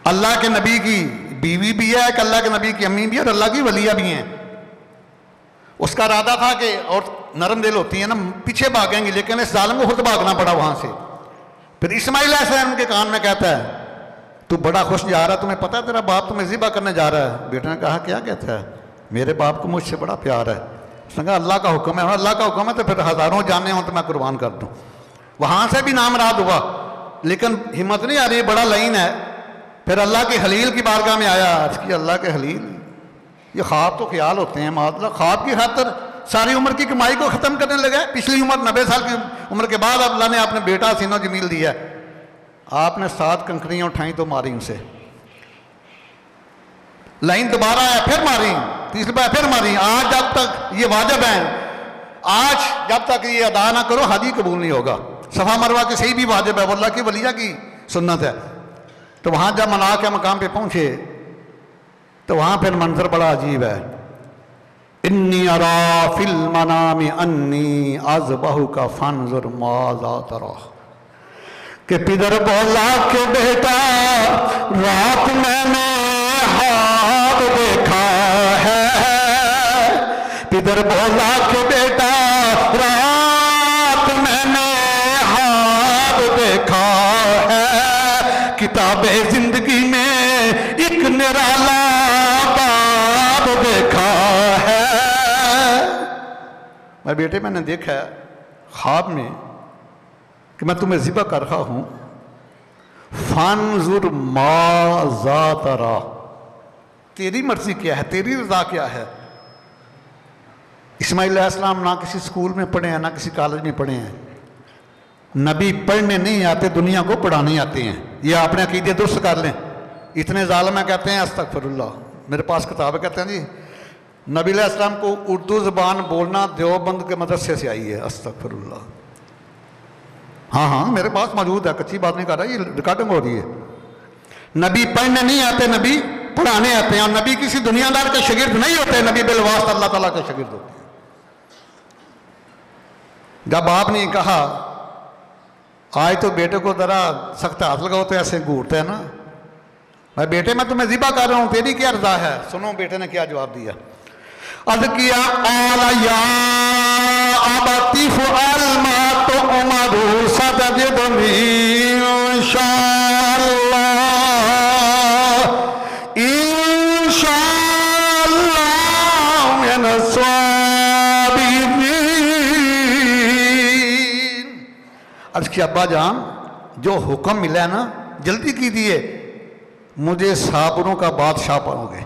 अल्लाह के नबी की बीवी भी है, एक अल्लाह के नबी की अम्मी भी है और अल्लाह की वलिया भी हैं। उसका इरादा था कि, और नरम दिल होती है ना, पीछे भागेंगी, लेकिन इस जालिम को खुद भागना पड़ा वहाँ से। फिर इस्माइल अलैहिस्सलाम के कान में कहता है तू बड़ा खुश जा रहा है, तुम्हें पता है तेरा बाप तुम्हें ज़िबा करने जा रहा है। बेटे ने कहा क्या कहता है, मेरे बाप को मुझसे बड़ा प्यार है। उसने कहा अल्लाह का हुक्म है, अल्लाह का हुक्म है तो फिर हज़ारों जाने हों तो मैं कुर्बान कर दूँ। वहाँ से भी नामराद हुआ, लेकिन हिम्मत नहीं आ रही, बड़ा लाइन है। फिर अल्लाह के हलील की बारगाह में आया। आज की अल्लाह के हलील, ये ख्वाब तो ख्याल होते हैं, मतलब ख्वाब की खातर सारी उम्र की कमाई को ख़त्म करने लगे। पिछली उम्र 90 साल की उम्र के बाद अल्लाह ने अपने बेटा सीनो जमील दिया। आपने 7 कंकरियाँ उठाई तो मारी उनसे, लाइन दोबारा है फिर मारी, तीसरी बार फिर मारी। आज जब तक ये वाजिब है, आज जब तक ये अदा ना करो हाजी कबूल नहीं होगा। सफ़ा मरवा के सही भी वाजिब है, अल्लाह की वलिया की सुन्नत है। तो वहाँ जब मना के मकाम पे पहुँचे तो वहाँ फिर मंजर बड़ा अजीब है। इन्नी अरा फिल मनामी अन्नी अज़बहु का फंजुर माज़ा तरा। कि पिदर बोला के बेटा रात मैंने ख्वाब देखा है। पिदर बोला के बेटा रात मैंने ख्वाब देखा है। किताबे जिंदगी में एक निराला बाब देखा है। मैं बेटे मैंने देखा है ख्वाब में कि मैं तुम्हें ज़िबा कर रहा हूँ। फंजुर माज़ा तरा, तेरी मर्जी क्या है, तेरी रज़ा क्या है। इस्माइल अलैहिस्सलाम ना किसी स्कूल में पढ़े हैं ना किसी कॉलेज में पढ़े हैं। नबी पढ़ने नहीं आते, दुनिया को पढ़ाने आते हैं। ये आपने अकीदे दुरुस्त कर लें। इतने ज़ालिम कहते हैं अस्तगफिरुल्लाह, मेरे पास किताब है, कहते हैं जी नबी अलैहिस्सलाम को उर्दू ज़बान बोलना देवबंद के मदरसे से आई है। अस्तगफिरुल्लाह, हाँ हाँ मेरे पास मौजूद है, कच्ची बात नहीं कर रहा, ये रिकॉर्डिंग हो रही है। नबी पढ़ने नहीं आते, नबी पढ़ाने आते हैं। और नबी किसी दुनियादार के शागिर्द नहीं होते, नबी बिलवास्ता अल्लाह ताला के शागिर्द होते हैं। जब आपने कहा आज तो बेटे को जरा सख्त हाथ लगाओ तो ऐसे घूरते हैं ना, मैं बेटे मैं तुम्हें ज़िबा कर रहा हूँ, तेरी क्या रज़ा है। सुनो बेटे ने क्या जवाब दिया। अर्ज़ किया आला या अबती फ़अल मा तुअमरु सतजिदुनी इंशाअल्लाह मिनस साबिरीन। अर्ज़ किया अब्बा जान जो हुक्म मिला है ना जल्दी कीजिए, मुझे साबरों का बादशाह पाओगे,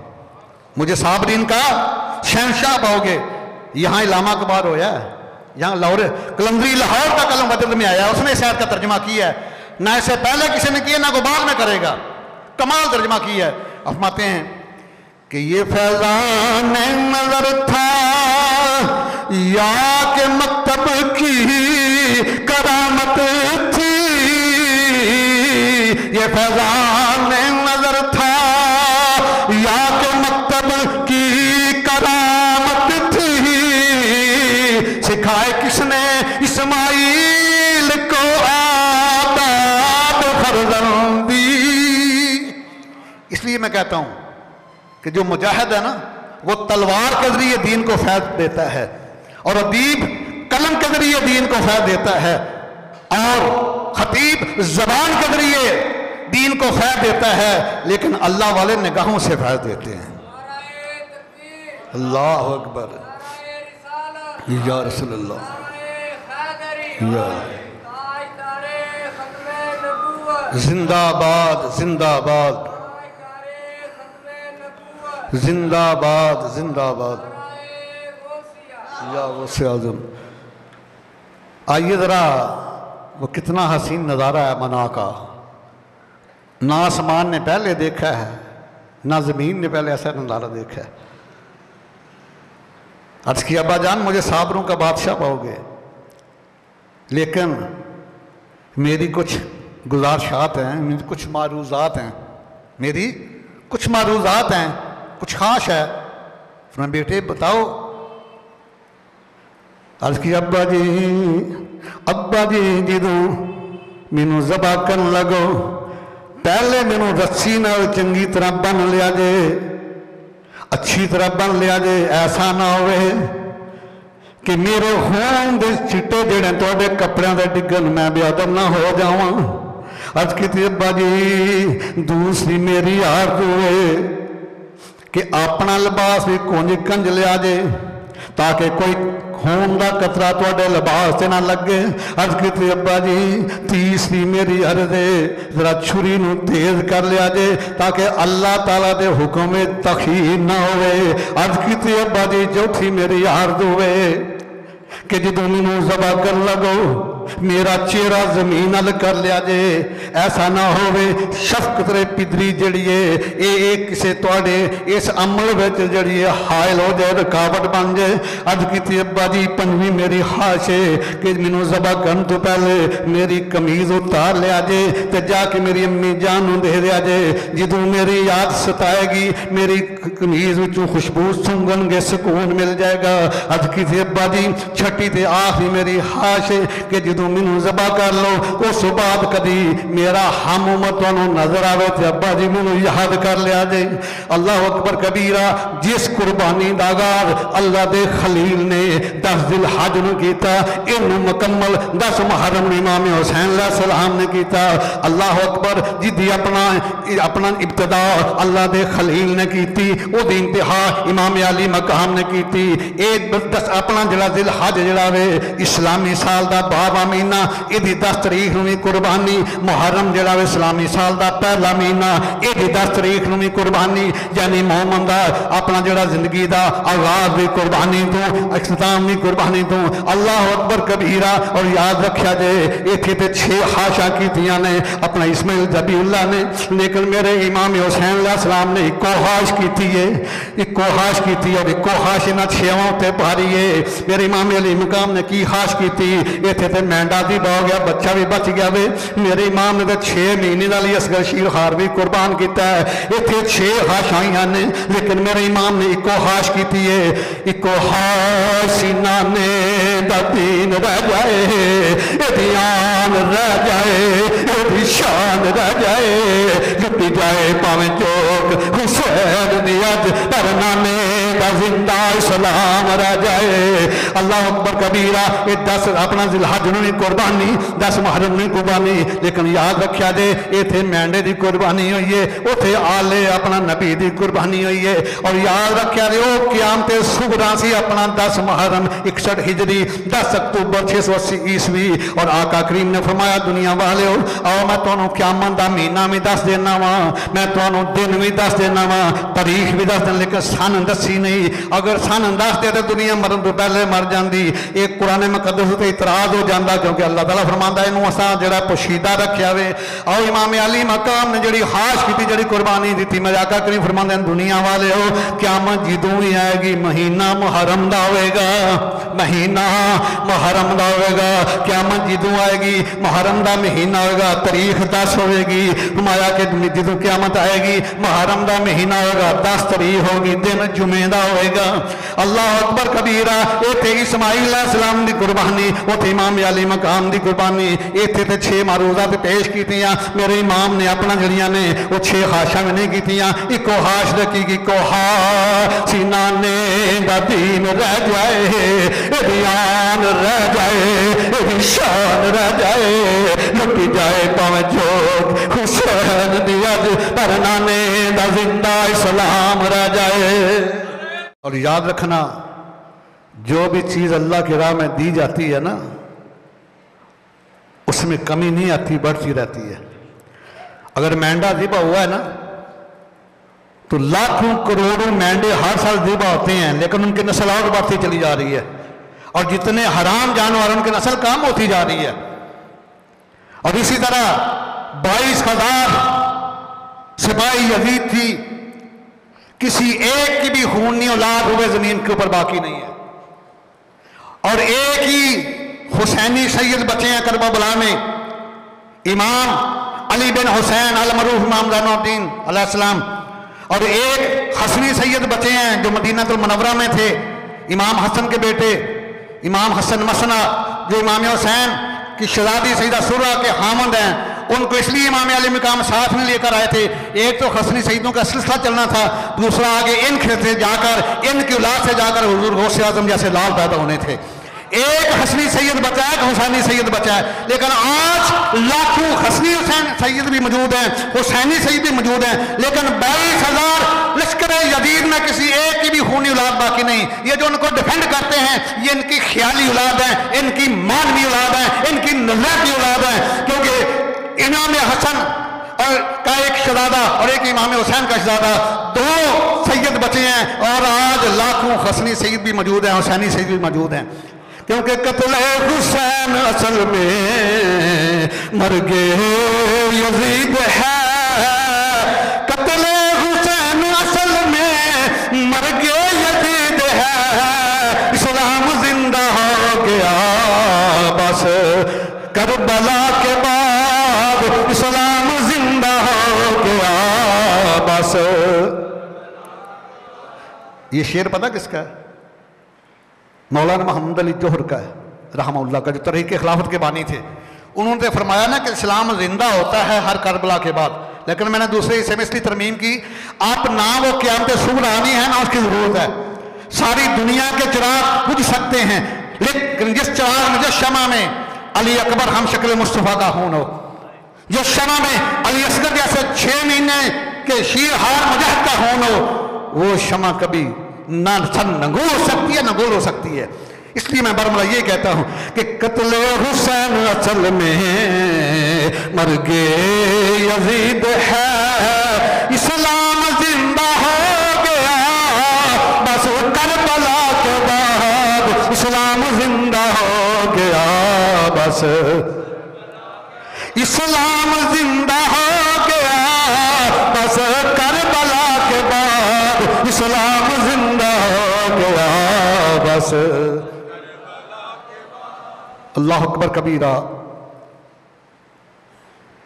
मुझे साबरीन का शहनशाह पाओगे। यहाँ इलामा कबार होया है, यहाँ लाहौर कलंदरी लाहौर का कलम बदल में आया, उसने इस आयत का तर्जमा किया है। ना इससे पहले किसी ने किया ना को बाद में करेगा, कमाल तर्जमा किया है। फरमाते हैं कि ये फैजान नजर था या के मकतब की करामत थी। ये फैजान नजर था या के मकतब की करामत थी। सिखाए किसने इस्माइल को आदाब फर्जंदी। इसलिए मैं कहता हूं कि जो मुजाहिद है ना वो तलवार के जरिए दीन को फैज देता है और अदीब कलम के जरिए दीन को फैज देता है और खतीब जबान के जरिए दीन को फैज देता है, लेकिन अल्लाह वाले निगाहों से फैज देते हैं। अल्लाह अकबर या रसूलल्लाह या जिंदाबाद जिंदाबाद जिंदाबाद जिंदाबाद या गौसे आज़म। आइए ज़रा वो कितना हसीन नज़ारा है मना का। ना आसमान ने पहले देखा है ना ज़मीन ने पहले ऐसा नज़ारा देखा है। अर्ज़ किया अब्बा जान मुझे साबरों का बादशाह पाओगे, लेकिन मेरी कुछ गुज़ारिशात हैं, मेरी कुछ मारूज़ात हैं, मेरी कुछ मारूज़ात हैं, कुछ खास है। मैं बेटे बताओ। अर्ज़ की अब्बा जी जदों मैनू ज़बा करन लगो पहले मैनू रस्सी नाल चंगी तरह बन लिया जे, अच्छी तरह बन लिया जे। ऐसा ना होवे कि मेरे खून दे छिट्टे जेड़े तुहाडे कपड़ियां दे डिगन मैं बेअदब ना हो जावां। अर्ज़ की अब्बा जी दूसरी मेरी आरज़ू है कि अपना लिबास भी कुंज कंज लिया जे ताकि कोई खून का कतरा तुहाडे लिबास से ना लगे। अर्ज़ की अब्बा जी तीसरी मेरी अर्ज़ है जरा छुरी नूं तेज कर लिया जे ताकि अल्लाह ताला दे हुक्म में तखीर ना होवे। अर्ज़ की अब्बा जी चौथी मेरी आरज़ू है कि जदों मैनू ज़बा कर लगो मेरा चेहरा जमीन अल कर लिया जे। ऐसा ना होवे शफकत रे पिदरी जड़ी है ये किसी तुहाडे इस अमल विच जड़ी है हायल हो जाए, रुकावट बन जाए। अर्ज़ की अब्बा जी पंजवीं मेरी ख्वाहिश है कि मैनू ज़बा करन तो पहले मेरी कमीज़ उतार लिया जे ते जाके मेरी अम्मी जान नूं दे दिया जे। जदों मेरी याद सताएगी मेरी कमीज़ विचों खुशबू सूंघणगे सुकून मिल जाएगा। अर्ज़ की अब्बा जी छठी ते आखिरी मेरी ख्वाहिश है कि जदों मैनू ज़बा कर लो उस बाद कदी मेरा हम उमर तुहानू नजर आवे तो अब्बा जी मैनू याद कर लिया जे। अल्लाह अकबर कबीरा। जिस कुर्बानी दा आगाज़ अल्लाह दे खलील ने 10 ज़िलहज नूं कीता इनू मुकम्मल 10 मुहर्रम इमाम हुसैन अलैहिस्सलाम ने कीता। अल्लाह अकबर जिदी अपना इब्तिदा अल्लाह दे खलील ने कीती ओदी इंतहा इमाम अली मकाम ने कीती। अपना जिहड़ा ज़िलहज जिहड़ा वे इस्लामी साल दा बाबा महीना इहदी 10 तरीक नूं भी कुर्बानी। मुहर्रम जिहड़ा वे इस्लामी साल दा पहला महीना इहदी 10 तरीक नूं भी कुर्बानी। यानी मोहम्मद दा अपना जिहड़ा जिंदगी दा आगाज़ भी कुर्बानी तो इख्तिताम भी कुर्बानी तो। अल्लाह अकबर कबीरा। और याद रखा जे इत्थे ते 6 खाशा कीतियां ने अपना इस्माइल ज़बीउल्लाह ने, लेकिन मेरे इमाम हुसैन अलैहिस्सलाम ने इको खाश कीती है, इको खाश कीती और इको खाश इन्हां 6वां उत्ते भारी है। मेरे इमाम अली मकाम ने की खाश कीती इत्थे ते मैंडा दी बह गया बच्चा भी बच गया वे। मेरे इमाम ने तो 6 महीने का असगर शीर खार भी कुर्बान किया है। इतने 6 खाशाइयां ने लेकिन मेरे इमाम ने इको खाश की है। इको हाशिना ने दीन रह जाए ध्यान रह जाए यदि शान रह जाए लुटी जाए पावे चौक हुसैन दी अज पर नाने का जिंदा इस्लाम रह जाए। अल्लाह अकबर कबीरा। ये 10 अपना ज़िलहज नूं भी कुर्बानी 10 मुहर्रम नूं कुर्बानी। लेकिन याद रखा जे इत्थे मेंढे की कुर्बानी हुई है उत्थे आले अपना नबी की कुर्बानी हुई है। और याद रखा जे वो क़यामत सुगरा सी अपना 10 मुहर्रम 61 हिजरी 10 अक्तूबर 680 ईस्वी। और आका करीम ने फरमाया दुनिया वाले आओ मैं तुहानूं क़यामत दा महीना भी दस देना वा, मैं तुहानूं दिन भी दस देना वा, तारीख भी दस देना, लेकिन सन दसी नहीं। अगर सन इंसान दस दे तो दुनिया मरन तो पहले मर जाती। एक कुरान मुकद्दस ते इतराज हो जाता, क्योंकि अल्लाह ताला फरमांदा इनू असा जड़ा पोशीदा रखा वे। और इमाम अली मकाम ने जी हाश की जी कुर्बानी दी। मैं आका करीम फरमांदे दुनिया वाले हो क़यामत जदों भी आएगी महीना मुहर्रम दा होएगा, महीना मुहर्रम दा होएगा। क़यामत जदों आएगी मुहर्रम दा महीना होएगा, तारीख 10 होएगी। फरमाया कि जदों क़यामत आएगी मुहर्रम दा महीना होगा, 10 तारीख होगी, दिन जुमे दा होएगा। अल्लाह अकबर कबीरा। इत्थे इस्माइल अलैहिस्सलाम दी कुर्बानी, उत्थे इमाम अली मकाम दी कुर्बानी। इत्थे ते 6 मारूजा ते पेश कीतियां। मेरे इमाम ने अपना जड़ियां ने वो 6 हाशा भी नहीं कीतियां, इको हाश रखी कि कोहा सीना ने दा दीन रह जाए, बयान रह जाए, शान रह जाए, लुटी जाए पावे जोग हुसैन दी अज पर नाने दा जिंदा इस्लाम रह जाए। और याद रखना जो भी चीज अल्लाह की राह में दी जाती है ना, उसमें कमी नहीं आती, बढ़ती रहती है। अगर मेंढा ज़िबा हुआ है ना तो लाखों करोड़ों मेंढे हर साल ज़िबा होते हैं, लेकिन उनकी नस्ल और बढ़ती चली जा रही है। और जितने हराम जानवर उनकी नस्ल कम होती जा रही है। और इसी तरह 22,000 सिपाही यजीद थी, किसी एक की भी खूनी औलाद हुए जमीन के ऊपर बाकी नहीं है। और एक ही हुसैनी सैयद बचे हैं करबला में, इमाम अली बिन हुसैन अल मरूफ इमाम ज़ैनुद्दीन अलैहिस्सलाम। और एक हसनी सैयद बचे हैं जो मदीनातुल मुनव्वरा में थे, इमाम हसन के बेटे इमाम हसन मसना, जो इमाम हुसैन की शहजादी सैयदा सुर्रा के हामद हैं। उनको इसलिए इमाम अली मकाम साथ में लेकर आए थे। एक तो हसनी सईदों का सिलसिला चलना था, दूसरा आगे इनके से जाकर इनकी औलाद से जाकर हुजूर गौसे आजम जैसे लाल पैदा होने थे। एक हसनी सैयद बचा है, हुसैनी सैयद बचा है। लेकिन आज लाखों हसनी हुसैन सैयद भी मौजूद हैं, हुसैनी सैयद भी मौजूद हैं, लेकिन 22,000 लश्कर यजीद में किसी एक की भी खूनी औलाद बाकी नहीं। ये जो उनको डिफेंड करते हैं ये इनकी ख्याली औलाद है, इनकी मानवी औलाद है, इनकी नज़र की औलाद है। क्योंकि इमाम हसन और का एक शहजादा और एक इमाम हुसैन का शहजादा, 2 सैयद बचे हैं। और आज लाखों हसनी सैयद भी मौजूद हैं, हुसैनी सैयद भी मौजूद हैं। क्योंकि कत्ल हुसैन असल में मर गए यजीद है, कत्ल हुसैन असल में मर गए यजीद है। इस्लाम जिंदा हो गया बस करबला के बाद, इस्लाम जिंदा हो गया बस। ये शेर पता किसका है? मौलाना मोहम्मद अली जोहर का है रहमतुल्लाह का, जो तहरीक खिलाफत के बानी थे। उन्होंने फरमाया ना कि इस्लाम जिंदा होता है हर करबला के बाद। लेकिन मैंने दूसरे हिस्से में इसलिए तरमीम की, आप ना वो क़यामत सुग़रा आनी है ना उसकी ज़रूरत है। सारी दुनिया के चिराग बुझ सकते हैं, लेकिन जिस चिराग में, जिस शमा में अली अकबर हम शक्ल मुस्तफ़ा का खून हो, जिस शमा में अली असगर जैसे 6 महीने के शीर हार मुजाहिद का खून हो, वो शमा कभी ना नंगो हो सकती है ना गोल हो सकती है। इसलिए मैं बरमला ये कहता हूं कि कत्ल हुसैन असल में मर गए यजीद है, इस्लाम जिंदा हो गया बस करबला के बाद, इस्लाम जिंदा हो गया बस, इस्लाम जिंदा हो गया बस करबला के बाद, इस्लाम जिंदा हो गया बस। अल्लाह अकबर कबीरा।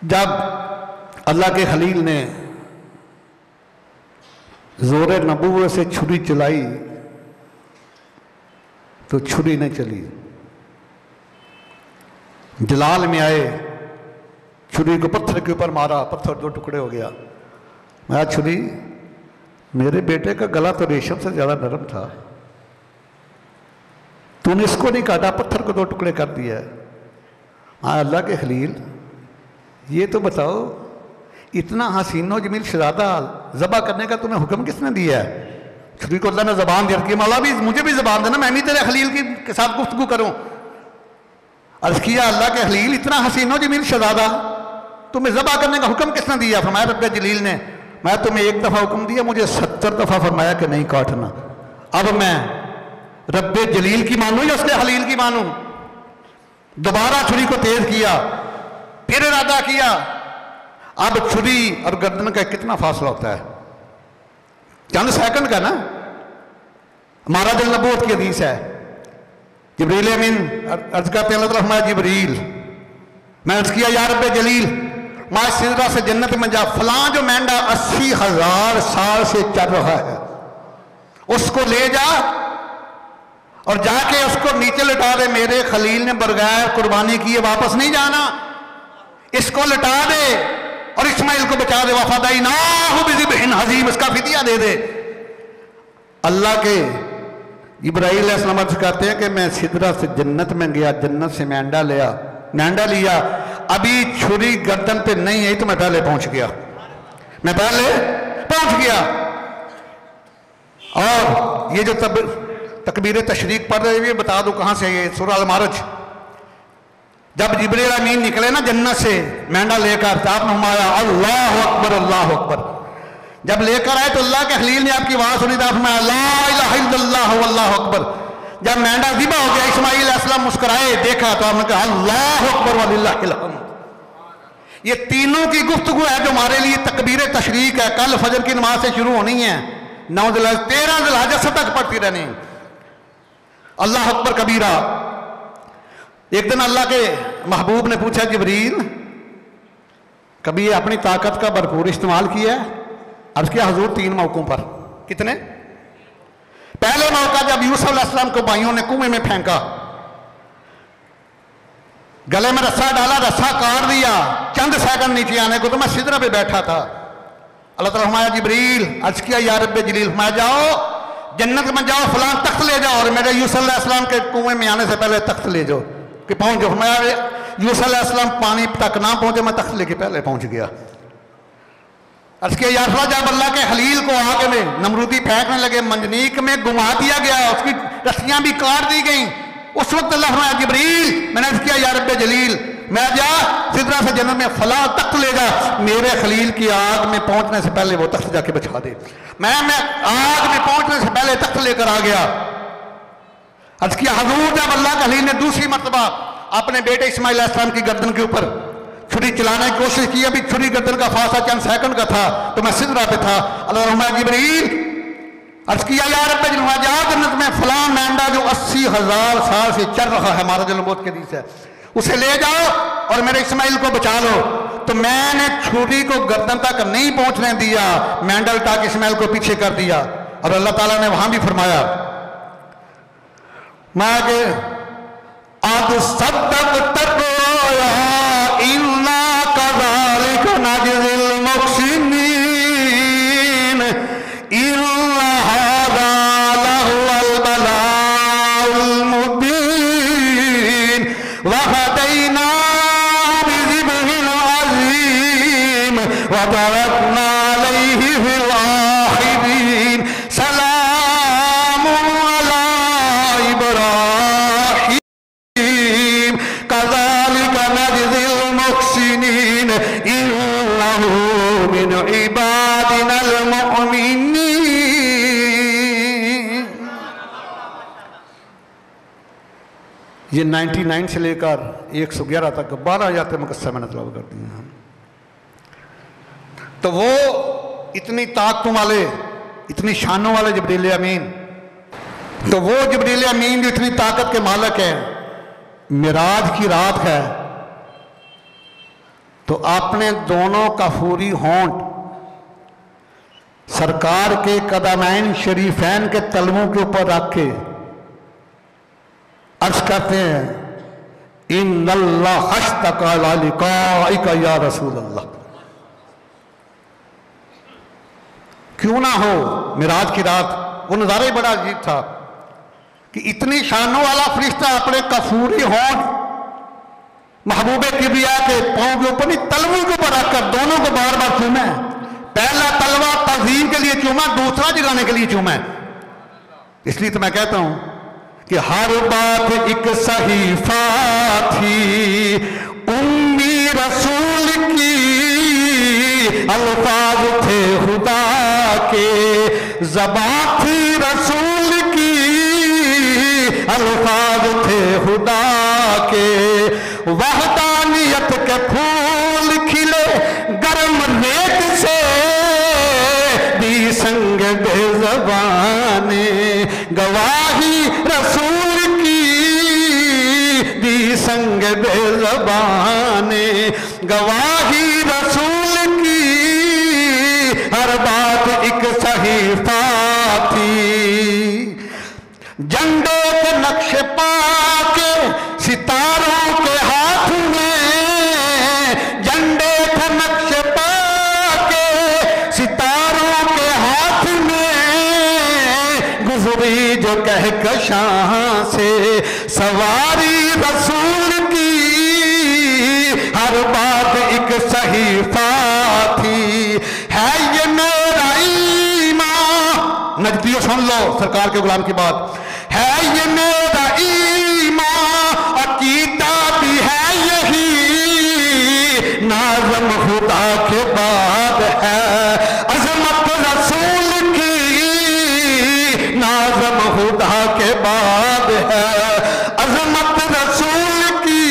जब अल्लाह के खलील ने जोरे नबूवत से छुरी चलाई तो छुरी नहीं चली। जलाल में आए, छुरी को पत्थर के ऊपर मारा, पत्थर 2 टुकड़े हो गया। मैं छुरी, मेरे बेटे का गला तो रेशम से ज्यादा नरम था, तूने इसको नहीं काटा, पत्थर को 2 टुकड़े कर दिया। हाँ अल्लाह के खलील, ये तो बताओ इतना हसीनो जमील शहजादा ज़बा करने का तुम्हें हुक्म किसने दिया है? छुरी को अल्लाह ने ज़बान दे रखी, मौला भी मुझे भी ज़बान देना, मैं भी तेरे खलील के साथ गुफ्तगू करूं। अर्ज़ किया अल्लाह के खलील, इतना हसीनो जमील शहजादा तुम्हें ज़बा करने का हुक्म किसने दिया? फरमाया रब्बे जलील ने। मैं तुम्हें 1 दफ़ा हुक्म दिया, मुझे 70 दफ़ा फरमाया कि नहीं काटना। अब मैं रब्बे जलील की मानूं या उसके हलील की मानूं? दोबारा छुरी को तेज किया, फिर इरादा किया। अब छुरी और गर्दन का कितना फासला होता है, चंद सेकंड का ना। हमारा दिल नबूवत की हदीस है, जिब्रील अमीन अर्ज करते हैं अल्लाह जिब्रील, मैं अर्ज किया या रब्बे जलील, माँ सिदरा से जन्नत में जा, फलां जो मेंढा 80,000 साल से चल रहा है उसको ले जा और जाके उसको नीचे लटा दे। मेरे खलील ने बगैर कुर्बानी किए वापस नहीं जाना, इसको लटा दे और इस्माइल को बचा दे। वफादाई ना हो बिज़िबहिन हज़ीम, इसका फिदिया दे दे। अल्लाह के इब्राहीम अलैहिस्सलाम अर्ज करते हैं कि मैं सिदरा से जन्नत में गया, जन्नत से मेंढा लिया, अभी छुरी गर्दन पे नहीं आई तो मैं पहले पहुंच गया, मैं पहले पहुंच गया। और ये जो तकबीर तशरीक पढ़ रहे हैं बता दो कहां से ये सूरह अल-मारज। जब जिब्रील अमीन निकले ना जन्नत से मेंढा लेकर, तो आपने फरमाया अल्लाह अकबर अल्लाह अकबर। जब लेकर आए तो अल्लाह के खलील ने आपकी आवाज सुनी, तो आपने ला इलाहा इल्लल्लाह वल्लाहु अकबर। जब मेंढा ज़िबा हो गया, इस्माइल अलैहिस्सलाम मुस्कुराए, देखा तो आपने कहा अल्लाह अकबर वलिल्लाहिल हम्द। ये तीनों की गुफ्तगू है जो हमारे लिए तकबीर तशरीक है। कल फजर की नमाज से शुरू होनी है, 9 ज़िलहज 13 ज़िलहज से तक पढ़ती रहनी। अल्लाह अकबर कबीरा। एक दिन अल्लाह के महबूब ने पूछा जिब्रील, कभी ये अपनी ताकत का भरपूर इस्तेमाल किया है? अर्ज़ किया हुजूर 3 मौकों पर। कितने? पहले मौका जब यूसुफ अलैहिस्सलाम को भाइयों ने कुएं में फेंका, गले में रस्सा डाला, रस्सा काट दिया, चंद सेकंड नीचे आने को तो मैं सिदरा पे बैठा था। अल्लाह ताला फरमाया जिब्रील, अर्ज किया या रब्बे जलील, फरमाया जाओ जन्नत में जाओ, फलां तख्त ले जाओ और मेरे यूसुफ अलैहिस्सलाम के कुएं में आने से पहले तख्त ले जाओ कि पहुंच जाओ। फरमाया यूसुफ अलैहिस्सलाम पानी तक ना पहुंचे, मैं तख्त लेके पहले पहुंच गया। अर्ज किया या अल्लाह, जब अल्लाह के खलील को आग में नमरूदी फेंकने लगे, मंजनीक में घुमा दिया गया, उसकी रस्सियां भी काट दी गई, उस वक्त अल्लाह फरमाया जिब्रील, मैंने अर्ज किया या रब्बे जलील, मैं जा सिदरा से जन्नत में फला तख्त ले जा, मेरे खलील की आग में पहुंचने से पहले वो तख्त जाके बचा दे। मैं आग में पहुंचने से पहले तख्त लेकर आ गया। अर्ज किया हुजूर, जब अल्लाह के खलील ने दूसरी मर्तबा अपने बेटे इस्माइल अलैहिस्सलाम की गर्दन के ऊपर छुरी चलाने की कोशिश की, अभी छुरी गर्दन का फासला चंद सेकंड का था, तो मैं सिदरा पे था। अल्लाह फरमाया जिब्रील, अर्ज किया या रब्बे जलील, जा जन्नत में फलां मेंढा जो 80,000 साल से चल रहा है, हमारा जो नबूवत की हदीस है, उसे ले जाओ और मेरे इस्माइल को बचा लो। तो मैंने छुरी को गर्दन तक नहीं पहुंचने दिया, मेंढा उठा के इस्माइल को पीछे कर दिया। और अल्लाह ताला ने वहां भी फरमाया, मैं आद सद्दक तक़वा इन्ना कज़ालिका नजज़िल मुहसिनीन इन्ना हाज़ा लहुवल बलाउल मुबीन वहदैनाहु बिज़िब्हिन अज़ीम वतरकना अलैहि फिल आखिरीन सलामुन अला इब्राहीम कज़ालिका नजज़िल मुहसिनीन इन्नहु मिन इबादिनल मुमिनीन। ये 99 से लेकर 111 तक 12 आयतें मुकस्सम मैंने तलावत कर दी हैं। तो वो इतनी ताकतों वाले, इतनी शानों वाले जिब्रील अमीन, तो वो जिब्रील अमीन जो इतनी ताकत के मालिक है, मिराज की रात है, तो आपने दोनों कफूरी होंठ सरकार के कदमैन शरीफैन के तलवों के ऊपर रख के अर्ज करते हैं इन्नल्लाह हश्तका अला लिकाइका या रसूल अल्लाह। क्यों ना हो मिराज की रात, वो नज़ारा ही बड़ा अजीब था कि इतनी शानों वाला फरिश्ता अपने कफूरी होंठ महबूबे किबरिया के पांव के ऊपर नहीं, तलवों के ऊपर रखकर दोनों को बार बार चूमा। पहला तलवा तज़ीम के लिए चूमा, दूसरा जलाने के लिए चूमा। इसलिए तो मैं कहता हूं कि हर बात एक सहीफा थी उम्मी रसूल की, अल्फाज थे खुदा के ज़बां थी रसूल की, अल्फाज थे खुदा के, वहदानियत के फूल खिले गर्म रेत से, दी संग बेज़बाने गवाही रसूल की, दी संग बेज़बाने गवाही रसूल की, हर बात एक सहीफा थी। झंडे के नक्शे पाके सितारों के हाथ में, झंडे के नक्शे पाके सितारों के हाथ में, गुजरी जो कहकशां से सवारी रसूल की, हर बात एक सहीफा थी। है ये मेरा ईमान, नजदियों सुन लो सरकार के गुलाम की बात, है ये मेरा ईमान, अकीदा भी है यही, नाज़म खुदा के बाद है अज़मत रसूल की, नाज़म खुदा के बाद है अज़मत रसूल की,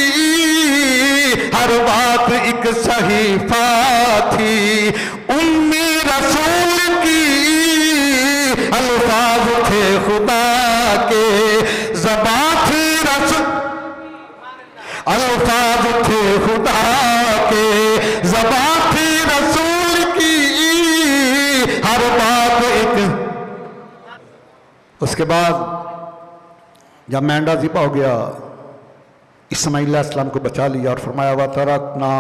हर बात एक सहीफा थी। उम्मी रसूल की अल्फाज थे खुदा के, ज़बान थी रसूल, अल्फाज थे खुदा के, ज़बान थी रसूल की, हर बात एक। उसके बाद जब मेंढा ज़िबा हो गया, इस्माईल अलैहिस्सलाम को बचा लिया और फरमाया व तरकना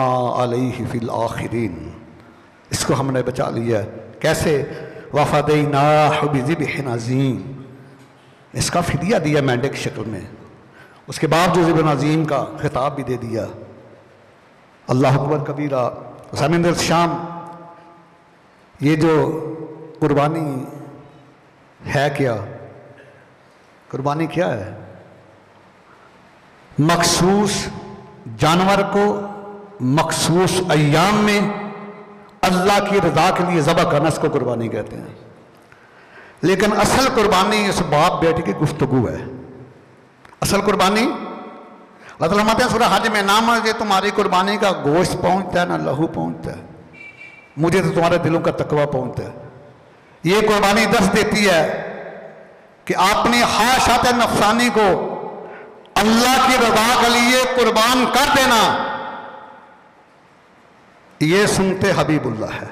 अलैहि फिल आखिरीन, इसको हमने बचा लिया। कैसे? वफ़दैनाहु बिज़िब्हिन अज़ीम, इसका फिदिया दिया मेंढे की शक्ल में, उसके बावजूद इब्न अज़ीम का खिताब भी दे दिया। अल्लाह अकबर कबीरा। सामिन शाम, ये जो कुर्बानी है क्या? कुर्बानी क्या है? मखसूस जानवर को मखसूस अय्याम में अल्लाह की रज़ा के लिए ज़बह करना, इसको कुर्बानी कहते हैं। लेकिन असल कुर्बानी इस बाप बेटे की गुफ्तगू है। असल कुर्बानी अल्लाह ताला फरमाते हैं सूरह हज में, ना मुझे तुम्हारी कुर्बानी का गोश्त पहुंचता है ना लहू पहुंचता है, मुझे तो तुम्हारे दिलों का तकवा पहुंचता है। ये कुर्बानी दस देती है कि अपनी ख्वाहिशात नफसानी को अल्लाह की रज़ा के लिए कुर्बान कर देना, ये सुनते हबीबुल्लाह है।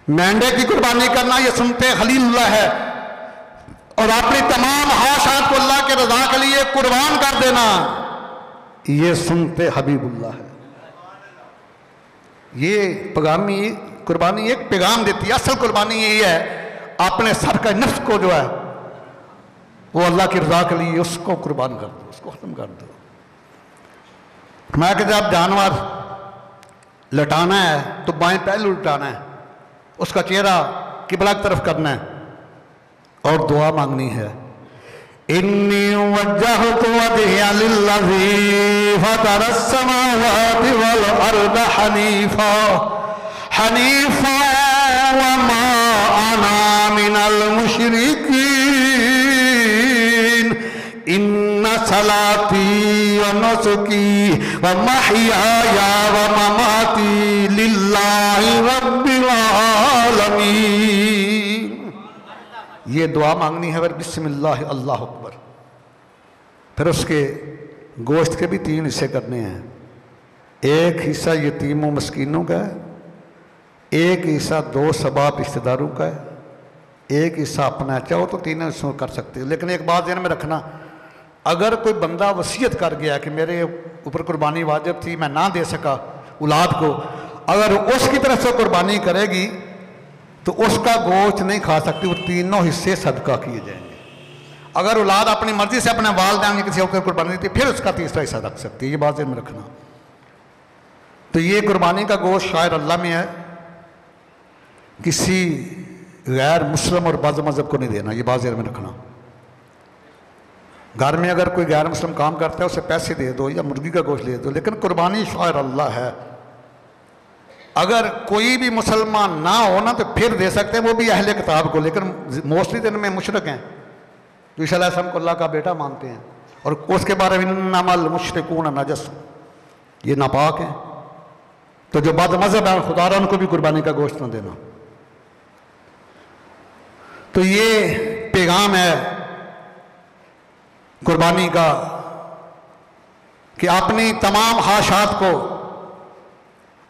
मेंढे की कुर्बानी करना ये सुनते खलीलुल्लाह है, और अपनी तमाम ख्वाहिशात को अल्लाह के रज़ा के लिए कुर्बान कर देना ये सुनते हबीबुल्लाह है। ये पैगामी कुर्बानी एक पैगाम देती है। असल कुर्बानी यही है, अपने सर का नफ्स को जो है वो अल्लाह की रज़ा के लिए उसको कुर्बान कर दो, उसको खत्म कर दो। मैं कि जब जानवर लटाना है तो बाएं पहलू लटाना है, उसका चेहरा किबला की तरफ करना है और दुआ मांगनी है। इन्नी वज्जहतु वजहिया लिल्लज़ी फ़तरस समावाति वल अर्द हनीफ़ा हनीफ़ा व मा अना मिनल मुशरिकीन। इन्ना सलाती व नुसुकी व महयाया व ममाती लिल्लाहि रब्बिल आलमीन। ये दुआ मांगनी है, फिर बिस्मिल्लाह अल्लाह अकबर। फिर उसके गोश्त के भी तीन हिस्से करने हैं। एक हिस्सा यतीमों मस्कीनों का है, एक हिस्सा दो सबाब रिश्तेदारों का है, एक हिस्सा अपना। चाहो तो तीनों हिस्सों कर सकते हो, लेकिन एक बात ध्यान में रखना, अगर कोई बंदा वसीयत कर गया कि मेरे ऊपर कुर्बानी वाजिब थी, मैं ना दे सका औलाद को, अगर उसकी तरफ से कुर्बानी करेगी तो उसका गोश्त नहीं खा सकती, वो तीनों हिस्से सदका किए जाएंगे। अगर औलाद अपनी मर्जी से अपने वालिदैन किसी और कुर्बानी देती फिर उसका तीसरा हिस्सा रख सकती है। ये बात ध्यान में रखना। तो ये कुर्बानी का गोश्त शायद अल्लाह में है, किसी गैर मुस्लिम और बद मज़हब को नहीं देना। ये बात ध्यान में रखना। घर में अगर कोई गैर मुस्लिम काम करता है उसे पैसे दे दो या मुर्गी का गोश्त दे दो, लेकिन कुर्बानी शायद अल्लाह है। अगर कोई भी मुसलमान ना हो ना तो फिर दे सकते हैं, वो भी अहले किताब को, लेकिन मोस्टली तो इनमें मुशरक हैं। जो ईसा अलैहिस्सलाम को अल्लाह का बेटा मानते हैं, और उसके बारे में इन्नमल मुशरिकून नजस, ये नापाक है। तो जो बदमज़हब है खुदारा उनको भी कुर्बानी का गोश्त न देना। तो ये पैगाम है कुर्बानी का कि अपनी तमाम ख्वाहिशात को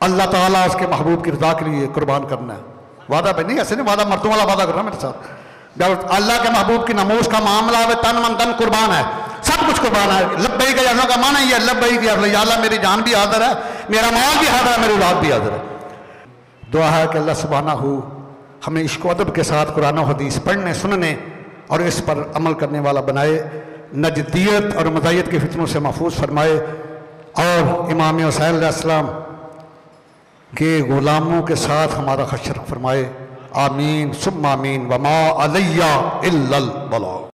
अल्लाह ताला उसके महबूब की रज़ा के लिए कुर्बान करना है। वादा भाई नहीं, ऐसे नहीं वादा, मर्दों वाला वादा करना मेरे साथ। जब अल्लाह के महबूब की नमूज का मामला है, तन मन धन कुर्बान है, सब कुछ कुर्बान है। लब्बैक या अल्लाह का माना ही है, लब्बैक या अल्लाह, मेरी जान भी हाज़िर है, मेरा माल भी हाज़िर है, मेरी औलाद भी हाज़िर है। दुआ है कि अल्लाह सुब्हानहू हमें इश्क अदब के साथ कुरान और हदीस पढ़ने सुनने और इस पर अमल करने वाला बनाए, नजदियत और मज़ाहियत के फितनों से महफूज फरमाए, और इमाम हुसैन अलैहिस्सलाम के गुलामों के साथ हमारा हश्र फरमाए। आमीन सुम्मा आमीन। वमा अलैया इल्लल बलाग।